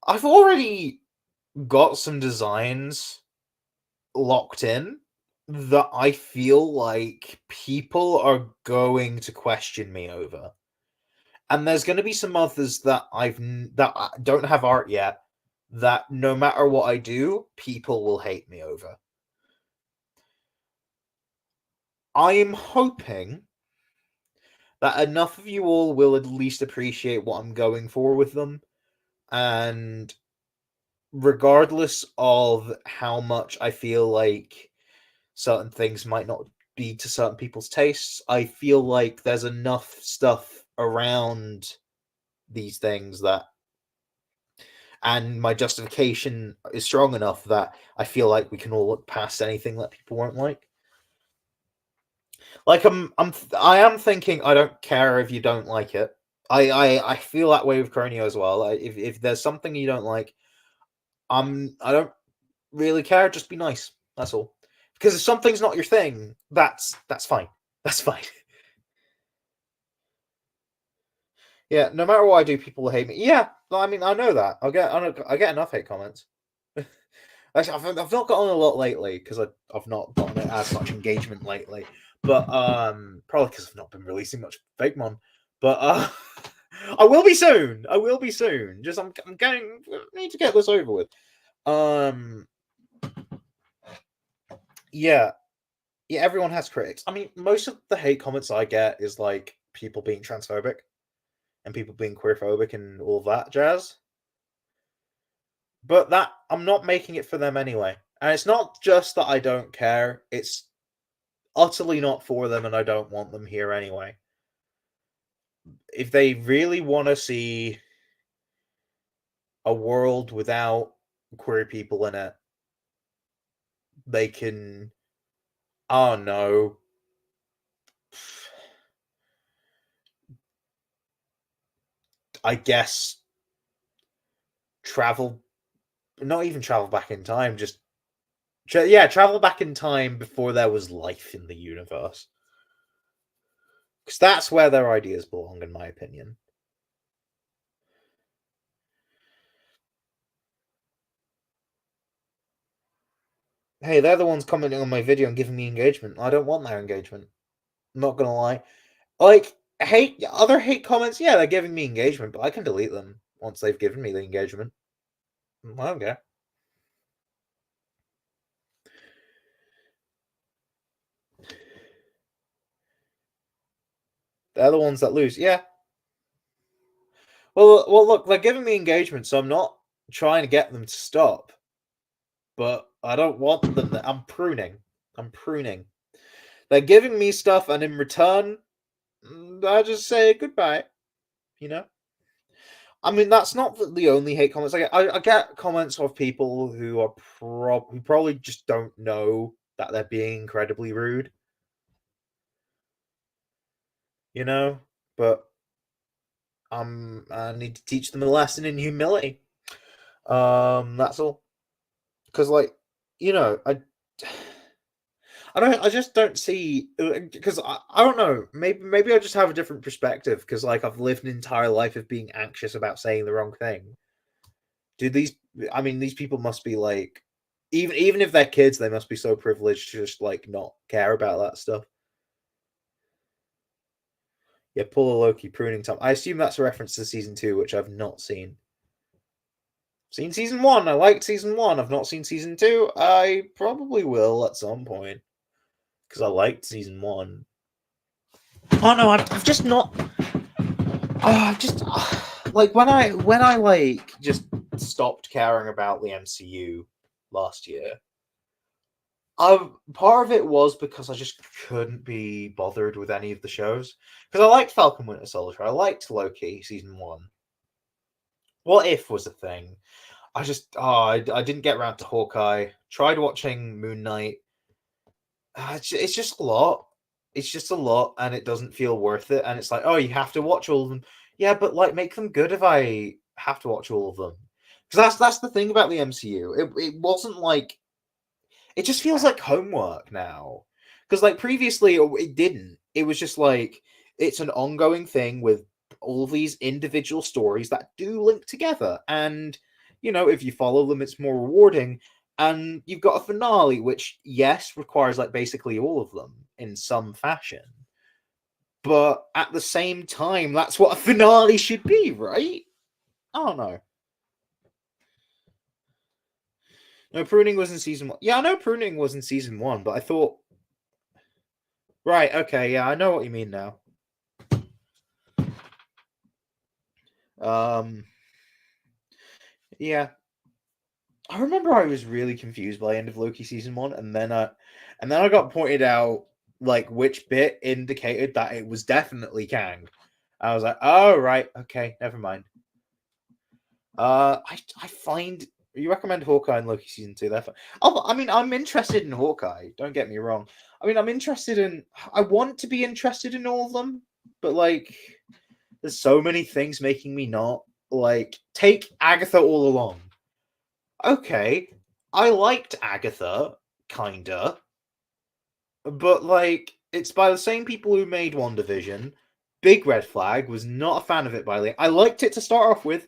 I've already got some designs locked in that I feel like people are going to question me over. And there's going to be some others that that I don't have art yet that no matter what I do, people will hate me over. I am hoping that enough of you all will at least appreciate what I'm going for with them, and regardless of how much I feel like certain things might not be to certain people's tastes, I feel like there's enough stuff around these things that, and my justification is strong enough that I feel like we can all look past anything that people won't like. Like I am thinking I don't care if you don't like it. I feel that way with Croneo as well. If there's something you don't like, I don't really care. Just be nice. That's all. Because if something's not your thing, that's fine. That's fine. Yeah, no matter what I do, people will hate me. Yeah, I mean, I know that. I get enough hate comments. Actually, I've not gotten a lot lately because I've not gotten as much engagement lately. But probably because I've not been releasing much Fakemon. But I will be soon. I will be soon. Just I'm going. I need to get this over with. Um, yeah, yeah. Everyone has critics. I mean, most of the hate comments I get is like people being transphobic and people being queerphobic and all that jazz. But that I'm not making it for them anyway. And it's not just that I don't care, it's utterly not for them and I don't want them here anyway. If they really want to see a world without queer people in it, they can, oh no, I guess travel, not even travel back in time, just yeah, travel back in time before there was life in the universe. Because that's where their ideas belong, in my opinion. Hey, they're the ones commenting on my video and giving me engagement. I don't want their engagement. I'm not gonna lie. Like, other hate comments, yeah, they're giving me engagement, but I can delete them once they've given me the engagement. I don't care. They're the ones that lose. Yeah. Well, look, they're giving me engagement, so I'm not trying to get them to stop. But I don't want them. I'm pruning. I'm pruning. They're giving me stuff, and in return, I just say goodbye. You know. I mean, that's not the only hate comments I get. I get comments of people who are who probably just don't know that they're being incredibly rude. You know, but I need to teach them a lesson in humility. That's all. because like I just don't see because I don't know. Maybe I just have a different perspective because like I've lived an entire life of being anxious about saying the wrong thing. Do these? I mean, these people must be like, even if they're kids, they must be so privileged to just like not care about that stuff. Yeah, pull a Loki pruning time. I assume that's a reference to season 2, which I've not seen. Seen season 1. I liked season 1. I've not seen season 2. I probably will at some point because I liked season 1. Oh no, I've just not. Just like when I like just stopped caring about the MCU last year. Part of it was because I just couldn't be bothered with any of the shows because I liked Falcon Winter Soldier. I liked Loki season 1. What If was a thing. I didn't get around to Hawkeye. Tried watching Moon Knight. It's just a lot. It's just a lot, and it doesn't feel worth it. And it's like, oh, you have to watch all of them. Yeah, but like, make them good if I have to watch all of them. Because that's the thing about the MCU. It wasn't like it just feels like homework now. Because like previously, it didn't. It was just like it's an ongoing thing with all these individual stories that do link together, and if you follow them, it's more rewarding. And you've got a finale, which yes requires like basically all of them in some fashion, but at the same time, that's what a finale should be, right? I don't know. No, pruning was in season 1. Yeah, I know pruning was in season 1, but I thought. Right, okay, yeah, I know what you mean now. Yeah. I remember I was really confused by the end of Loki season 1, and then I got pointed out like which bit indicated that it was definitely Kang. I was like, oh right, okay, never mind. I find you recommend Hawkeye and Loki season 2. Therefore, I mean, I'm interested in Hawkeye. Don't get me wrong. I mean, I want to be interested in all of them, but like, there's so many things making me not like take Agatha all along. Okay, I liked Agatha, kinda, but like, it's by the same people who made WandaVision. Big red flag. Was not a fan of it by the way. I liked it to start off with.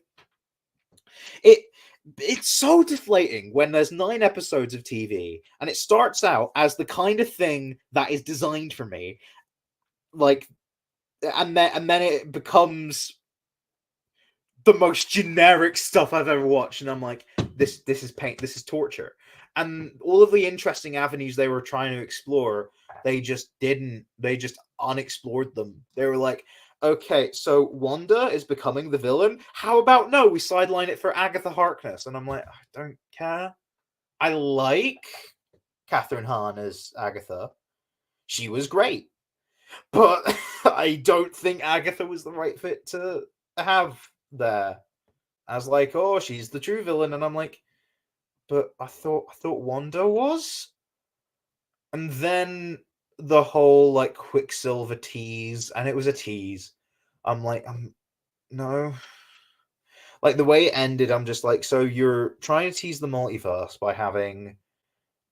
It it's so deflating when there's 9 episodes of TV and it starts out as the kind of thing that is designed for me, like, and then it becomes the most generic stuff I've ever watched, and I'm like, this is pain, this is torture, and all of the interesting avenues they were trying to explore, they just didn't. They just unexplored them. They were like, okay, so Wanda is becoming the villain. How about no, we sideline it for Agatha Harkness, and I'm like, I don't care. I like Catherine Hahn as Agatha. She was great, but I don't think Agatha was the right fit to have there as like, oh, she's the true villain, and I'm like, but I thought Wanda was, and then the whole like Quicksilver tease, and it was a tease. I'm like, no, like the way it ended, I'm just like, so you're trying to tease the multiverse by having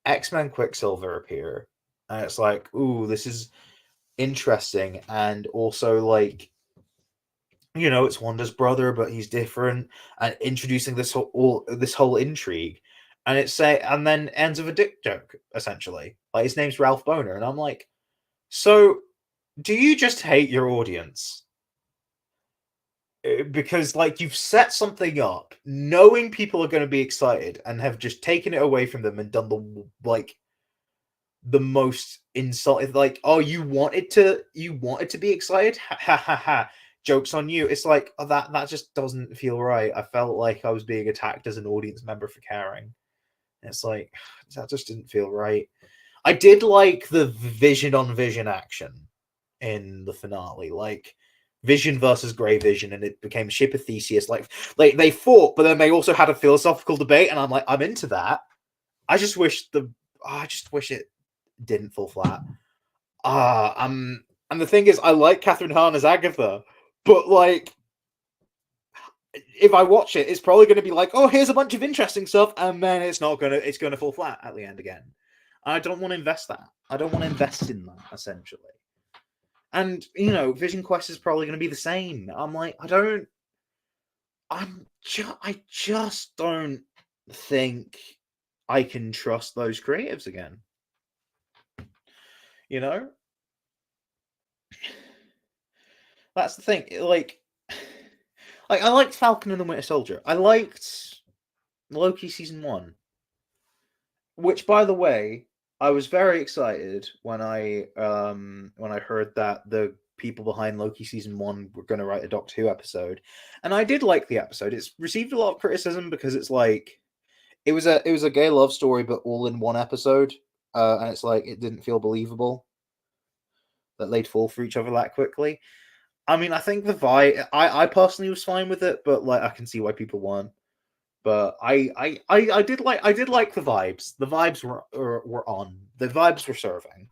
X-Men Quicksilver appear, and it's like, ooh, this is interesting, and also like it's Wanda's brother, but he's different, and introducing this whole intrigue, and and then ends with a dick joke essentially. Like his name's Ralph Boner, and I'm like, so do you just hate your audience? Because like you've set something up, knowing people are going to be excited, and have just taken it away from them and done the most insulted, like, oh, you wanted to be excited, ha ha ha ha, jokes on you. It's like, oh, that just doesn't feel right. I felt like I was being attacked as an audience member for caring. It's like, that just didn't feel right. I did like the vision on vision action in the finale, like Vision versus Grey Vision, and it became Ship of Theseus. Like they fought, but then they also had a philosophical debate, and I'm like, I'm into that. I just wish it didn't fall flat. And the thing is, I like Catherine Hahn as Agatha, but like, if I watch it, it's probably going to be like, oh, here's a bunch of interesting stuff, and then it's going to fall flat at the end again. I don't want to invest that. I don't want to invest in that, essentially. And Vision Quest is probably going to be the same. I'm like, I just don't think I can trust those creatives again. That's the thing. Like I liked Falcon and the Winter Soldier. I liked Loki season 1, which, by the way, I was very excited when I heard that the people behind Loki season 1 were going to write a Doctor Who episode, and I did like the episode. It's received a lot of criticism because it's like it was a gay love story, but all in one episode, and it's like it didn't feel believable that they'd fall for each other that quickly. I mean, I think the vibe. I personally was fine with it, but like I can see why people weren't. But I did like the vibes. The vibes were on. The vibes were serving.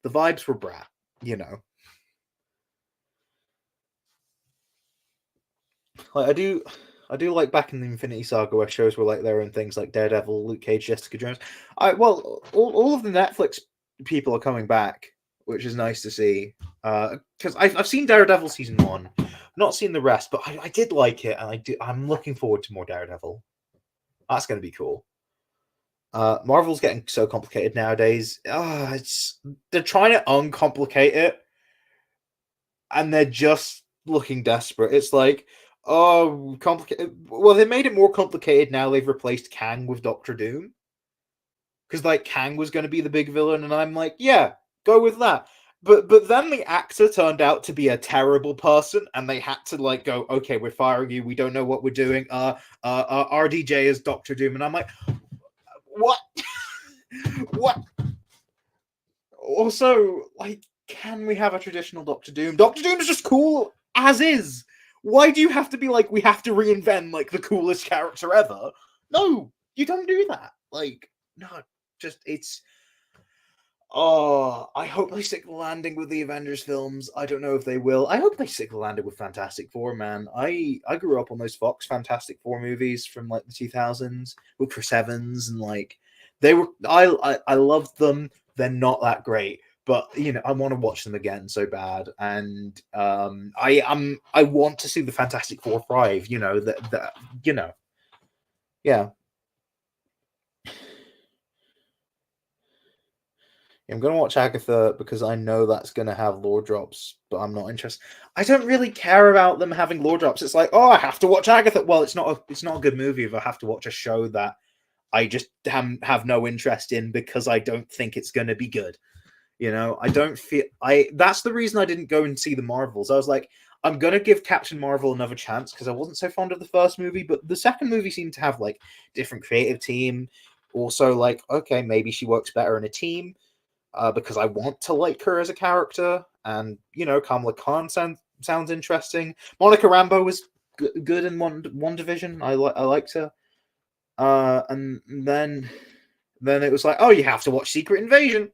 The vibes were brat. Like I do like back in the Infinity Saga where shows were like there and things like Daredevil, Luke Cage, Jessica Jones. All of the Netflix people are coming back, which is nice to see. Because I've seen Daredevil season 1, not seen the rest, but I did like it, and I'm looking forward to more Daredevil. That's going to be cool. Marvel's getting so complicated nowadays. They're trying to uncomplicate it, and they're just looking desperate. It's like, oh, complicated. Well, they made it more complicated now. They've replaced Kang with Doctor Doom, because like Kang was going to be the big villain, and I'm like, yeah, go with that. But then the actor turned out to be a terrible person, and they had to like go, okay, we're firing you. We don't know what we're doing. RDJ is Doctor Doom, and I'm like, what? What? Also, like, can we have a traditional Doctor Doom? Doctor Doom is just cool as is. Why do you have to be like, we have to reinvent like the coolest character ever? No, you don't do that. Like, no, just it's. Oh, I hope they stick the landing with the Avengers films. I don't know if they will. I hope they stick the landing with Fantastic Four, man. I grew up on those Fox Fantastic Four movies from like the 2000s with Chris Evans, and like they were. I loved them. They're not that great, but I want to watch them again so bad. And I want to see the Fantastic Four thrive. Yeah. I'm going to watch Agatha because I know that's going to have lore drops, but I'm not interested. I don't really care about them having lore drops. It's like, oh, I have to watch Agatha. Well, it's not a good movie if I have to watch a show that I just have no interest in because I don't think it's going to be good. I don't feel that's the reason I didn't go and see the Marvels. I was like, I'm going to give Captain Marvel another chance because I wasn't so fond of the first movie, but the second movie seemed to have like different creative team. Also, like, okay, maybe she works better in a team. Because I want to like her as a character, and Kamala Khan sounds interesting. Monica Rambeau was good in one division. I liked her, and then it was like, oh, you have to watch Secret Invasion,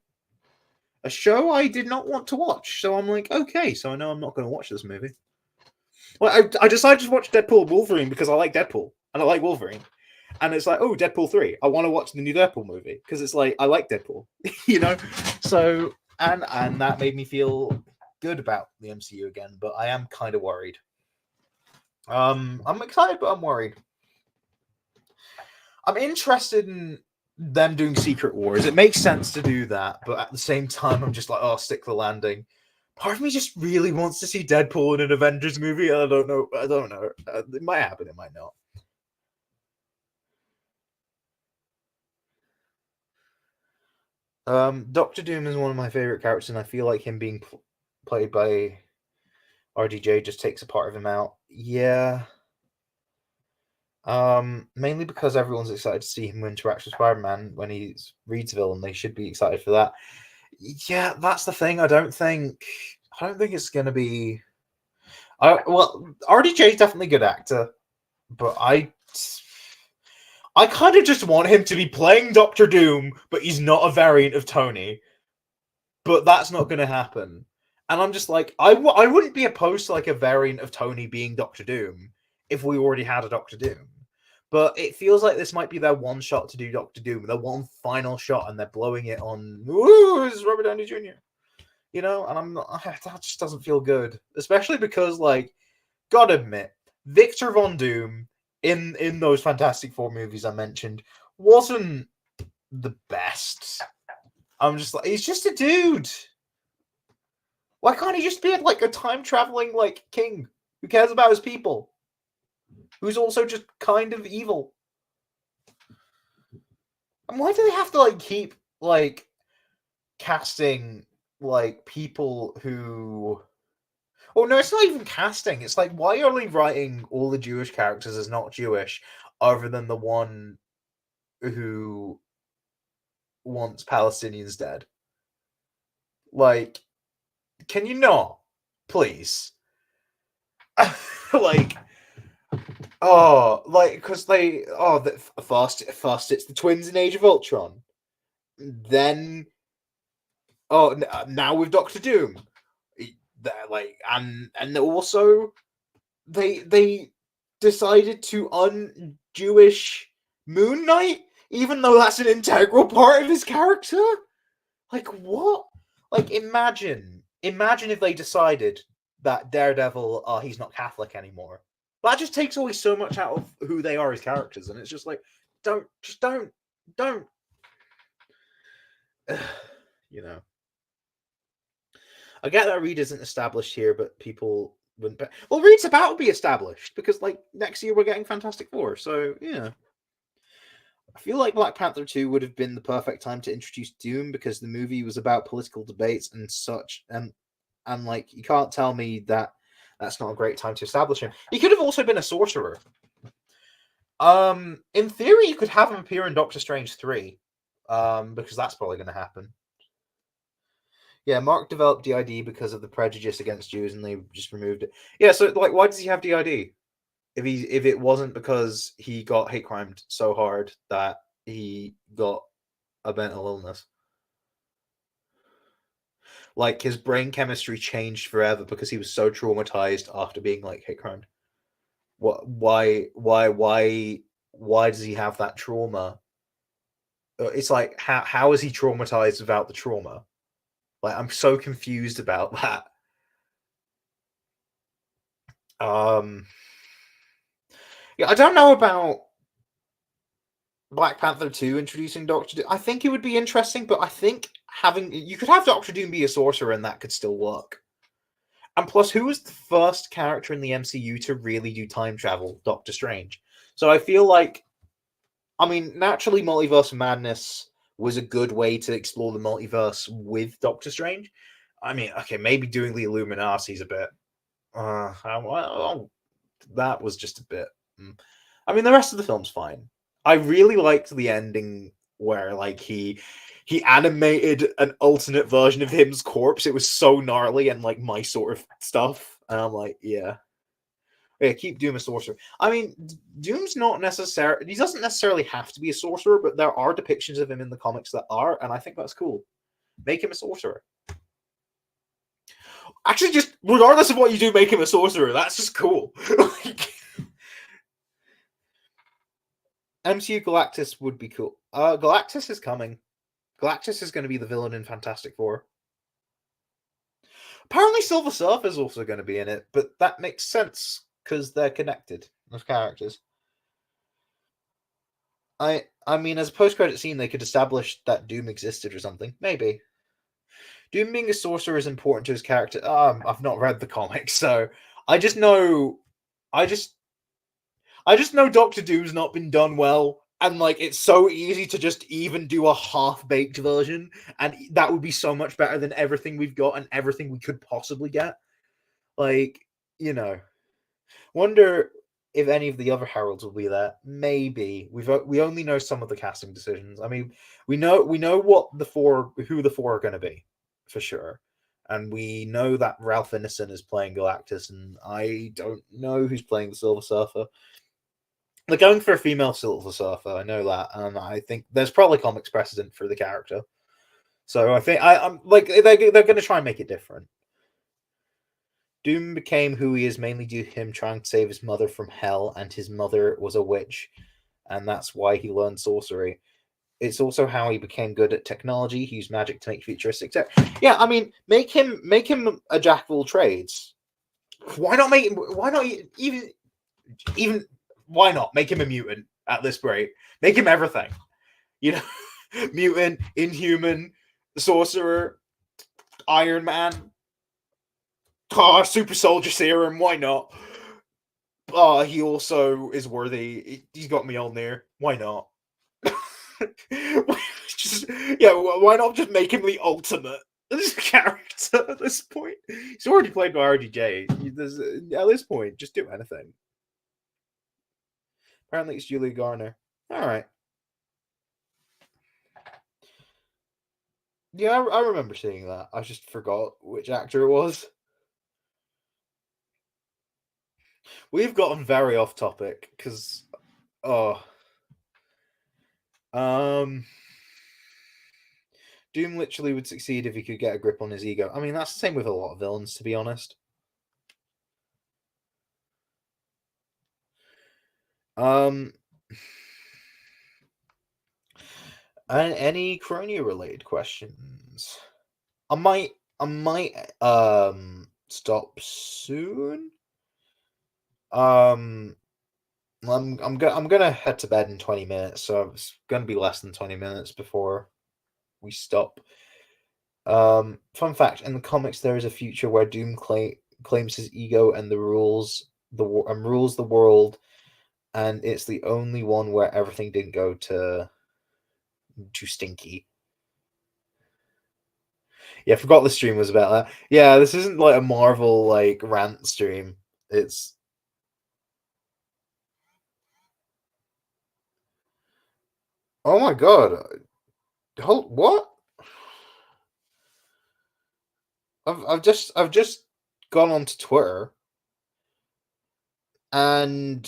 a show I did not want to watch. So I'm like, okay, so I know I'm not going to watch this movie. Well, I decided to watch Deadpool and Wolverine because I like Deadpool and I like Wolverine. And it's like, oh, Deadpool 3. I want to watch the new Deadpool movie because it's like I like Deadpool, So and that made me feel good about the MCU again, but I am kind of worried. I'm excited, but I'm worried. I'm interested in them doing Secret Wars. It makes sense to do that, but at the same time, I'm just like, oh, stick the landing. Part of me just really wants to see Deadpool in an Avengers movie. I don't know. It might happen. It might not. Doctor Doom is one of my favorite characters, and I feel like him being played by RDJ just takes a part of him out. Yeah. Mainly because everyone's excited to see him interact with Spider-Man when he reads villain. They should be excited for that. Yeah, that's the thing. I don't think it's gonna be. Well, RDJ is definitely a good actor, but I kind of just want him to be playing Doctor Doom, but he's not a variant of Tony. But that's not going to happen. And I'm just like, I wouldn't be opposed to like a variant of Tony being Doctor Doom if we already had a Doctor Doom. But it feels like this might be their one shot to do Doctor Doom, their one final shot, and they're blowing it on, ooh, this is Robert Downey Jr. You know, and I'm not, that just doesn't feel good. Especially because, like, gotta admit, Victor Von Doom in those Fantastic Four movies I mentioned wasn't the best. I'm just like, he's just a dude. Why can't he just be like a time traveling like king who cares about his people, who's also just kind of evil? And why do they have to like keep like casting like people who? Oh no, it's not even casting. It's like, why are they writing all the Jewish characters as not Jewish, other than the one who wants Palestinians dead? Like, can you not, please? Like, oh, like, because they, first it's the twins in Age of Ultron, then now with Doctor Doom, they're like, and also they decided to un-Jewish Moon Knight, even though that's an integral part of his character. Like, what? Like, imagine if they decided that Daredevil, he's not Catholic anymore. That just takes away so much out of who they are as characters, and it's just like, don't. You know. I get that Reed isn't established here, but people wouldn't. Well, Reed's about to be established because, like, next year we're getting Fantastic Four. So yeah, I feel like Black Panther 2 would have been the perfect time to introduce Doom because the movie was about political debates and such, and like, you can't tell me that that's not a great time to establish him. He could have also been a sorcerer. In theory, you could have him appear in Doctor Strange 3, because that's probably going to happen. Yeah, Mark developed DID because of the prejudice against Jews, and they just removed it. Yeah, so like, why does he have DID? If it wasn't because he got hate crimed so hard that he got a mental illness, like his brain chemistry changed forever because he was so traumatized after being like hate crimed. What? Why does he have that trauma? It's like, how is he traumatized without the trauma? Like, I'm so confused about that. Yeah, I don't know about Black Panther 2 introducing Doctor Doom. I think it would be interesting, but I think you could have Doctor Doom be a sorcerer and that could still work. And plus, who was the first character in the MCU to really do time travel? Doctor Strange. So I feel like, I mean, naturally, Multiverse of Madness was a good way to explore the multiverse with Doctor Strange. I mean, okay, maybe doing the Illuminati's a bit. Well, that was just a bit. I mean, the rest of the film's fine. I really liked the ending where, like, he animated an alternate version of him's corpse. It was so gnarly and like my sort of stuff. And I'm like, yeah, keep Doom a sorcerer. I mean, Doom's not necessarily, he doesn't necessarily have to be a sorcerer, but there are depictions of him in the comics that are, and I think that's cool. Make him a sorcerer. Actually, just regardless of what you do, make him a sorcerer. That's just cool. Like, MCU Galactus would be cool. Galactus is coming. Galactus is going to be the villain in Fantastic Four. Apparently, Silver Surfer is also going to be in it, but that makes sense because they're connected as characters. I mean, as a post-credit scene, they could establish that Doom existed or something. Maybe. Doom being a sorcerer is important to his character. I've not read the comics, so I just know Doctor Doom's not been done well, and like, it's so easy to just even do a half-baked version, and that would be so much better than everything we've got and everything we could possibly get. Like, you know, wonder if any of the other heralds will be there. Maybe we only know some of the casting decisions. I mean, we know who the four are going to be for sure, and we know that Ralph Ineson is playing Galactus, and I don't know who's playing the Silver Surfer. They're going for a female Silver Surfer. I know that, and I think there's probably comics precedent for the character. So I think I'm like, they're going to try and make it different. Doom became who he is mainly due to him trying to save his mother from hell, and his mother was a witch, and that's why he learned sorcery. It's also how he became good at technology. He used magic to make futuristic tech. Yeah, I mean, make him a jack of all trades. Why not make him? Why not even? Why not make him a mutant at this rate? Make him everything. You know, mutant, inhuman, sorcerer, Iron Man, super soldier serum. Why not? He also is worthy. He's got me on there. Why not? just, yeah, why not just make him the ultimate character at this point? He's already played by RDJ. At this point, just do anything. Apparently, it's Julia Garner. All right. Yeah, I remember seeing that. I just forgot which actor it was. We've gotten very off topic because, oh, um, Doom literally would succeed if he could get a grip on his ego. I mean, that's the same with a lot of villains, to be honest. Um, and any Croneo related questions? I might stop soon. Um, I'm gonna head to bed in 20 minutes, so it's gonna be less than 20 minutes before we stop. Fun fact: in the comics, there is a future where Doom claims his ego and rules the world, and it's the only one where everything didn't go to stinky. Yeah, I forgot the stream was about that. Yeah, this isn't like a Marvel like rant stream. It's oh my god. Hold what? I've just gone onto Twitter and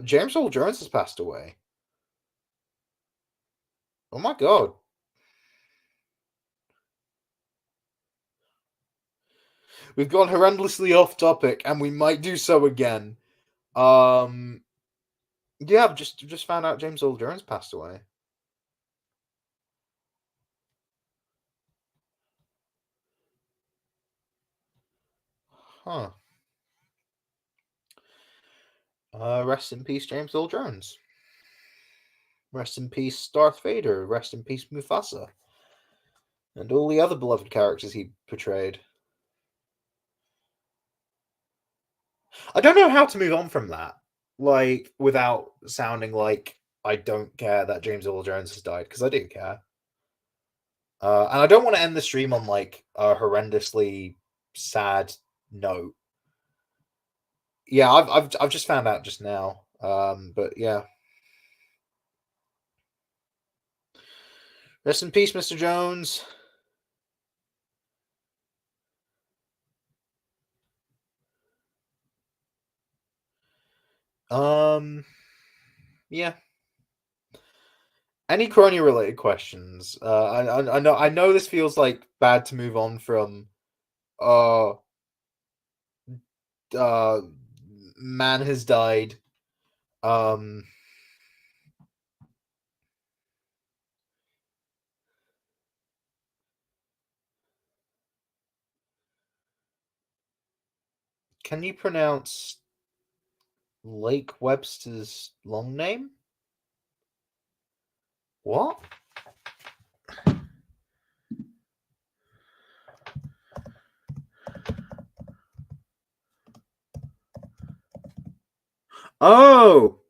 James Earl Jones has passed away. Oh my god. We've gone horrendously off topic and we might do so again. Um yeah, I've just found out James Earl Jones passed away. Huh. Rest in peace, James Earl Jones. Rest in peace, Darth Vader. Rest in peace, Mufasa. And all the other beloved characters he portrayed. I don't know how to move on from that, like without sounding like I don't care that James Earl Jones has died because I do care. And I don't want to end the stream on like a horrendously sad note. Yeah, I've just found out just now. But yeah, rest in peace, Mr. Jones. Yeah. Any Crony related questions? I know this feels like bad to move on from. Uh, uh, man has died. Um, can you pronounce Lake Webster's long name? What? Oh,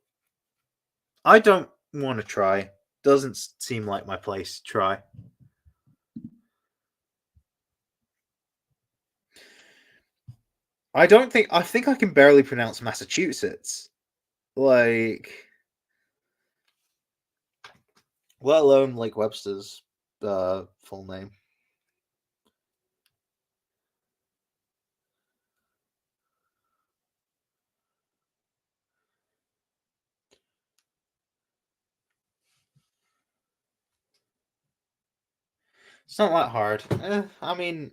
I don't want to try. Doesn't seem like my place to try. I think I can barely pronounce Massachusetts. Like, let alone Lake Webster's full name. It's not that hard. I mean,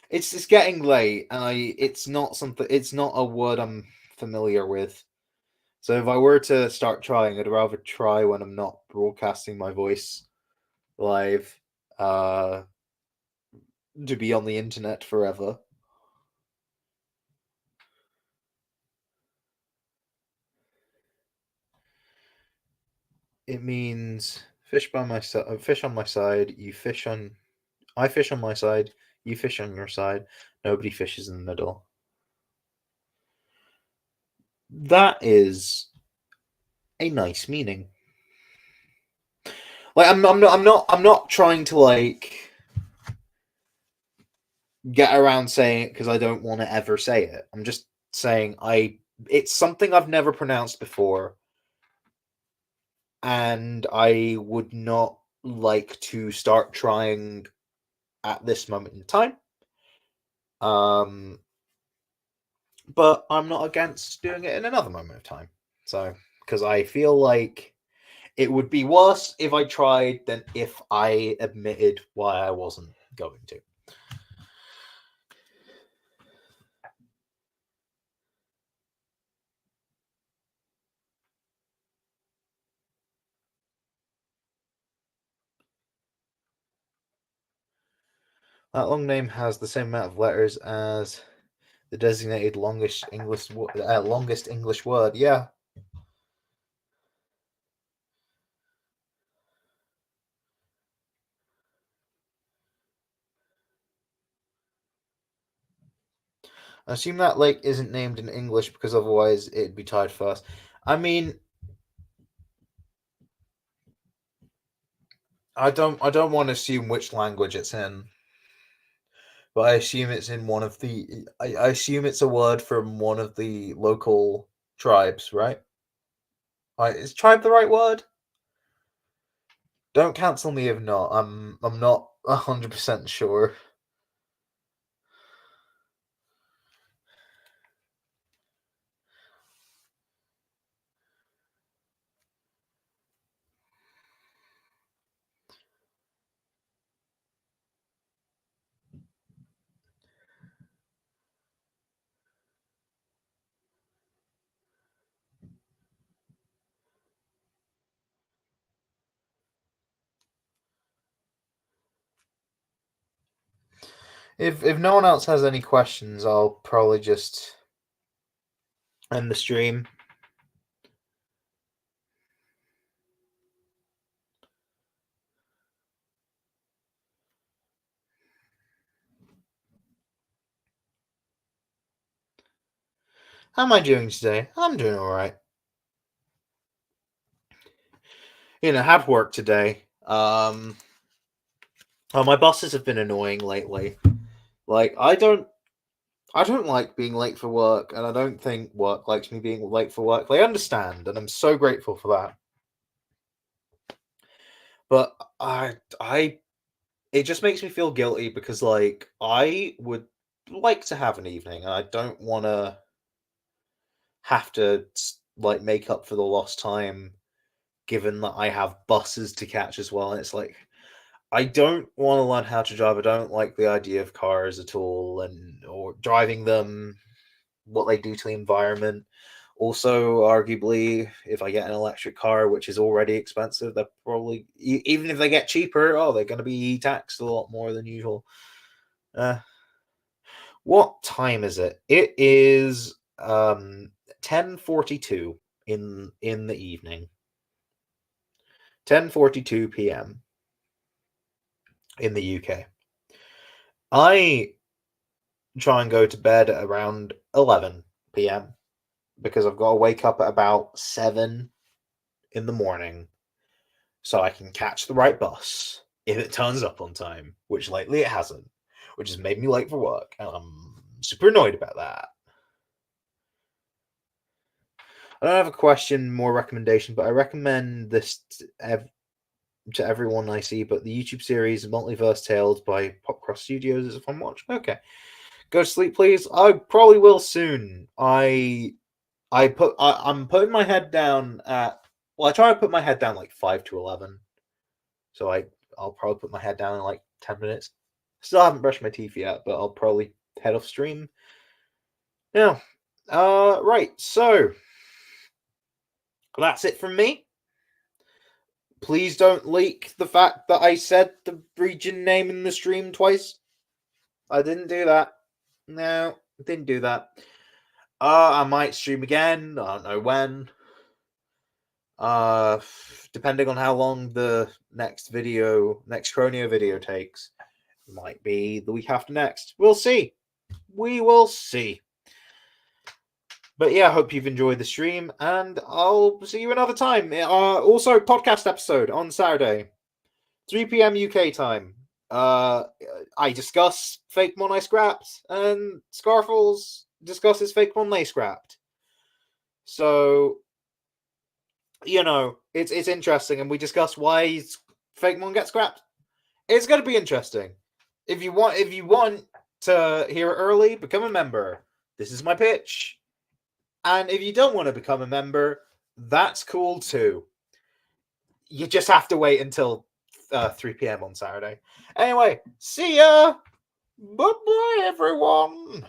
It's getting late, and it's not something. It's not a word I'm familiar with. So if I were to start trying, I'd rather try when I'm not broadcasting my voice live, uh, to be on the internet forever. It means fish by my side, fish on my side. You fish on, I fish on my side. You fish on your side. Nobody fishes in the middle. That is a nice meaning. Like I'm not trying to like get around saying it because I don't want to ever say it. I'm just saying it's something I've never pronounced before, and I would not like to start trying at this moment in time. But I'm not against doing it in another moment of time. So, because I feel like it would be worse if I tried than if I admitted why I wasn't going to. That long name has the same amount of letters as the designated longest English word. Yeah. I assume that lake isn't named in English because otherwise it'd be tied first. I mean, I don't want to assume which language it's in, but I assume it's in one of the. I assume it's a word from one of the local tribes, right? Is tribe the right word? Don't cancel me if not. I'm not 100% sure. If no one else has any questions, I'll probably just end the stream. How am I doing today? I'm doing all right. Had work today. My bosses have been annoying lately. Like I don't like being late for work, and I don't think work likes me being late for work. They understand, and I'm so grateful for that. But it just makes me feel guilty because like I would like to have an evening, and I don't want to have to like make up for the lost time, given that I have buses to catch as well. And it's like I don't want to learn how to drive. I don't like the idea of cars at all, and or driving them, what they do to the environment. Also, arguably, if I get an electric car, which is already expensive, they're probably even if they get cheaper, they're going to be taxed a lot more than usual. Uh, what time is it? It is 10:42 in the evening. 10:42 p.m. in the UK. I try and go to bed at around 11 p.m. because I've got to wake up at about 7 in the morning so I can catch the right bus if it turns up on time, which lately it hasn't, which has made me late for work, and I'm super annoyed about that. I don't have a question, more recommendation, but I recommend this to everyone I see. But the YouTube series Multiverse Tales by Popcross Studios is a fun watch. Okay, go to sleep, please. I probably will soon. I'm putting my head down at. Well, I try to put my head down like 5 to 11. So I'll probably put my head down in like 10 minutes. Still haven't brushed my teeth yet, but I'll probably head off stream now. Right, so that's it from me. Please don't leak the fact that I said the region name in the stream twice. I didn't do that. No, didn't do that. I might stream again. I don't know when. Depending on how long the next Croneo video takes. It might be the week after next. We'll see. We will see. But yeah, I hope you've enjoyed the stream, and I'll see you another time. Also, podcast episode on Saturday, 3 p.m. UK time. I discuss fake Mon I scrapped, and Scarfalls discusses fake Mon they scrapped. So, you know, it's interesting, and we discuss why fake Mon gets scrapped. It's going to be interesting. If you want to hear it early, become a member. This is my pitch. And if you don't want to become a member, that's cool too. You just have to wait until 3 p.m. on Saturday. Anyway, see ya! Bye-bye, everyone!